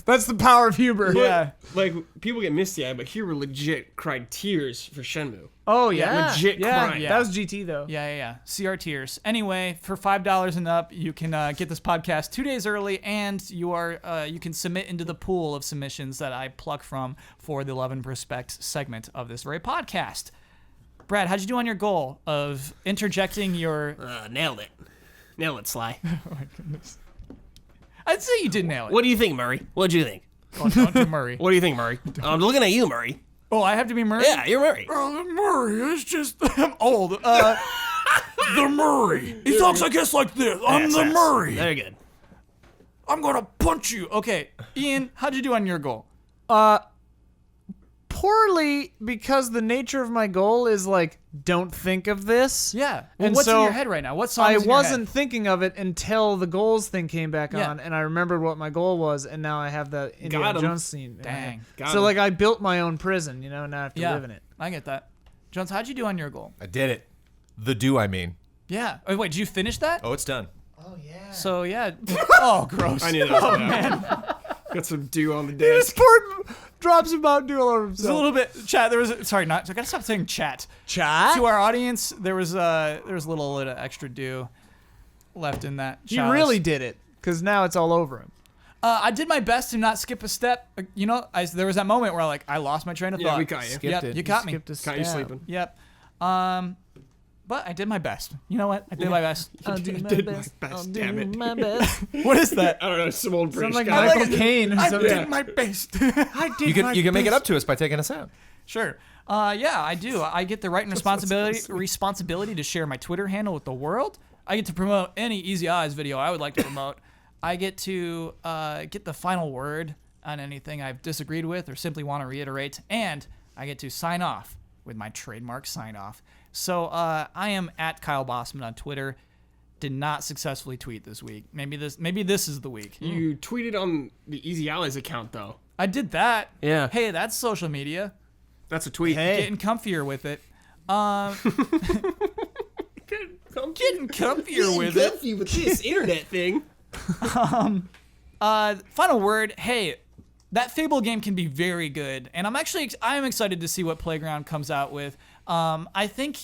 That's the power of Huber. Yeah. Like, people get misty-eyed, but Hero legit cried tears for Shenmue. Oh, yeah. legit yeah. crying. That was GT, though. Yeah. See our tiers. Anyway, for $5 and up, you can get this podcast 2 days early, and you can submit into the pool of submissions that I pluck from for the Love and Respect segment of this very podcast. Brad, how'd you do on your goal of interjecting your... Nailed it. Nailed it, Sly. Oh my goodness. I'd say you did nail it. What do you think, Murray? What'd you think? Oh, don't do Murray. What do you think, Murray? I'm looking at you, Murray. Oh, I have to be Murray? Yeah, you're Murray. Murray is just... I'm old. The Murray. He talks, I guess, like this. I'm the Murray. Very good. I'm going to punch you. Okay, Ian, how'd you do on your goal? Poorly, because the nature of my goal is, like, don't think of this. Yeah. Well, And what's in so your head right now? What song I is in your wasn't head? thinking of it until the goals thing came back Yeah. on, and I remembered what my goal was, and now I have the Indiana 'em. Jones scene. Dang. So, like, I built my own prison, you know, and now I have to Yeah, live in it. I get that. Jones, how'd you do on your goal? I did it. The do I mean? Yeah. Oh, wait, did you finish that? Oh, it's done. Oh, yeah. So, yeah. Oh, gross. I knew that was man. Got some dew on the desk. Sport drops about do all over It's a himself. little bit chat. There was sorry, not. I gotta stop saying chat. Chat? To our audience, there was a little bit of extra dew left in that. He chalice. really did it, because now it's all over him. I did my best to not skip a step. You know, there was that moment where I lost my train of Yeah, thought. we caught you. Yep, you caught me. Skipped a Caught you step. sleeping. Yep. But I did my best. You know what? I did my best. I'll do my did my best. best, I'll damn do it. my best. What is that? I don't know, some old British Sounds like guy. Michael Caine or I something. did my best. I did You can make it up to us by taking us out. Sure. Yeah, I do. I get the right and responsibility to share my Twitter handle with the world. I get to promote any Easy Eyes video I would like to promote. I get to get the final word on anything I've disagreed with or simply want to reiterate. And I get to sign off with my trademark sign off. So I am at Kyle Bossman on Twitter. Did not successfully tweet this week. Maybe this is the week. You tweeted on the Easy Allies account, though. I did that. Yeah. Hey, that's social media. That's a tweet. Getting comfier with it. Getting comfier with it. Comfy with this internet thing. Final word. Hey, that Fable game can be very good, and I am excited to see what Playground comes out with. I think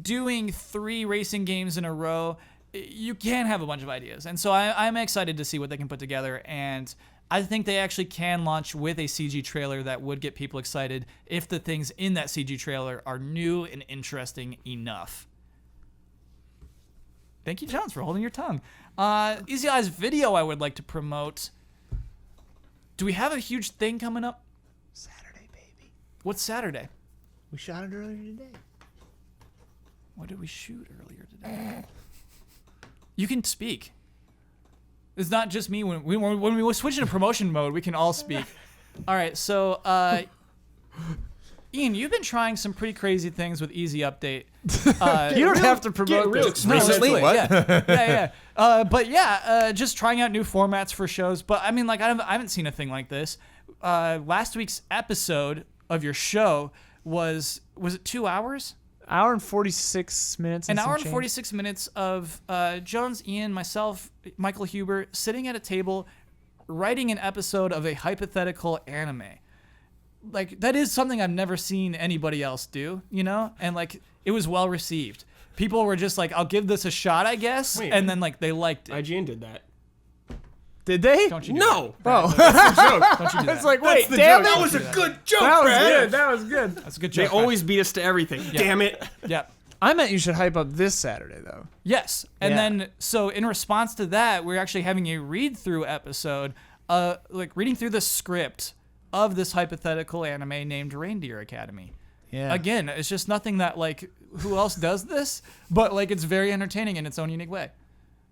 doing 3 racing games in a row, you can have a bunch of ideas, and so I'm excited to see what they can put together. And I think they actually can launch with a CG trailer that would get people excited if the things in that CG trailer are new and interesting enough. Thank you, Jones, for holding your tongue. Easy Eyes video I would like to promote. Do we have a huge thing coming up? Saturday, baby. What's Saturday? We shot it earlier today. What did we shoot earlier today? You can speak. It's not just me. When we switch into promotion mode, we can all speak. All right, so Ian, you've been trying some pretty crazy things with Easy Update. You don't have to promote real this. Recently? Wait, What? yeah. Just trying out new formats for shows. But I mean, like, I haven't seen a thing like this. Last week's episode of your show was it 2 hours? Hour and 46 minutes. An and some hour and change. 46 minutes of Jones, Ian, myself, Michael Huber sitting at a table writing an episode of a hypothetical anime. Like, that is something I've never seen anybody else do, you know? And, like, it was well received. People were just like, I'll give this a shot, I guess. Wait. And then, like, they liked it. IGN did that. Did they? Don't you do No. Oh, Joke. Don't you do that. it's like, wait, That's the damn joke. it. That was a good joke, That was Brad. good. That was good. That's a good They joke. always beat us to everything. Damn it. Yeah. I meant you should hype up this Saturday, though. Yes. And Yeah. then, so in response to that, we're actually having a read-through episode, like reading through the script of this hypothetical anime named Reindeer Academy. Yeah. Again, it's just nothing that, like, who else does this? But, like, it's very entertaining in its own unique way.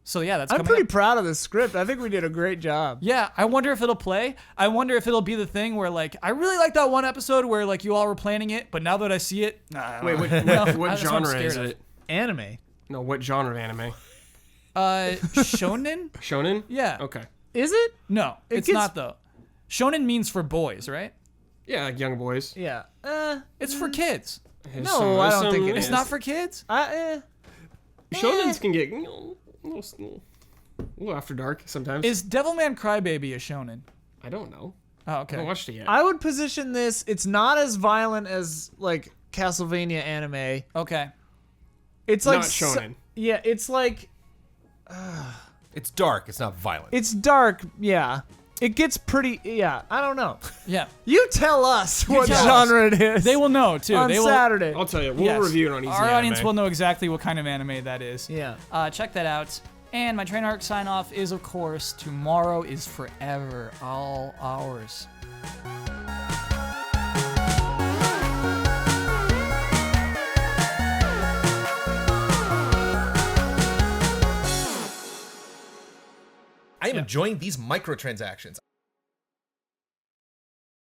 So, yeah, that's I'm coming pretty up. proud of this script. I think we did a great job. Yeah, I wonder if it'll play. I wonder if it'll be the thing where, like, I really like that one episode where, like, you all were planning it, but now that I see it, Wait, what that's what I'm genre scared is of. it? Anime. No, what genre of anime? Shonen? Shonen? Yeah. Okay. Is it? No, it's gets- not, though. Shonen means for boys, right? Yeah, like young boys. Yeah. It's for kids. No, I don't think it It's is. not for kids? Shonens can get a little after dark sometimes. Is Devilman Crybaby a shonen? I don't know. Oh, I haven't okay. watched it yet. I would position this. It's not as violent as like Castlevania anime. Okay. It's like Not shonen. Yeah, it's like It's dark. It's not violent. it's dark. Yeah, it gets pretty. Yeah, I don't know. Yeah. You tell us what tell genre it is. They will know, too. on they will. Saturday. I'll tell you. We'll Yes. review it on Easy Our Anime. audience will know exactly what kind of anime that is. Yeah. Check that out. And my train arc sign off is, of course, tomorrow is forever, all ours. I am enjoying these microtransactions.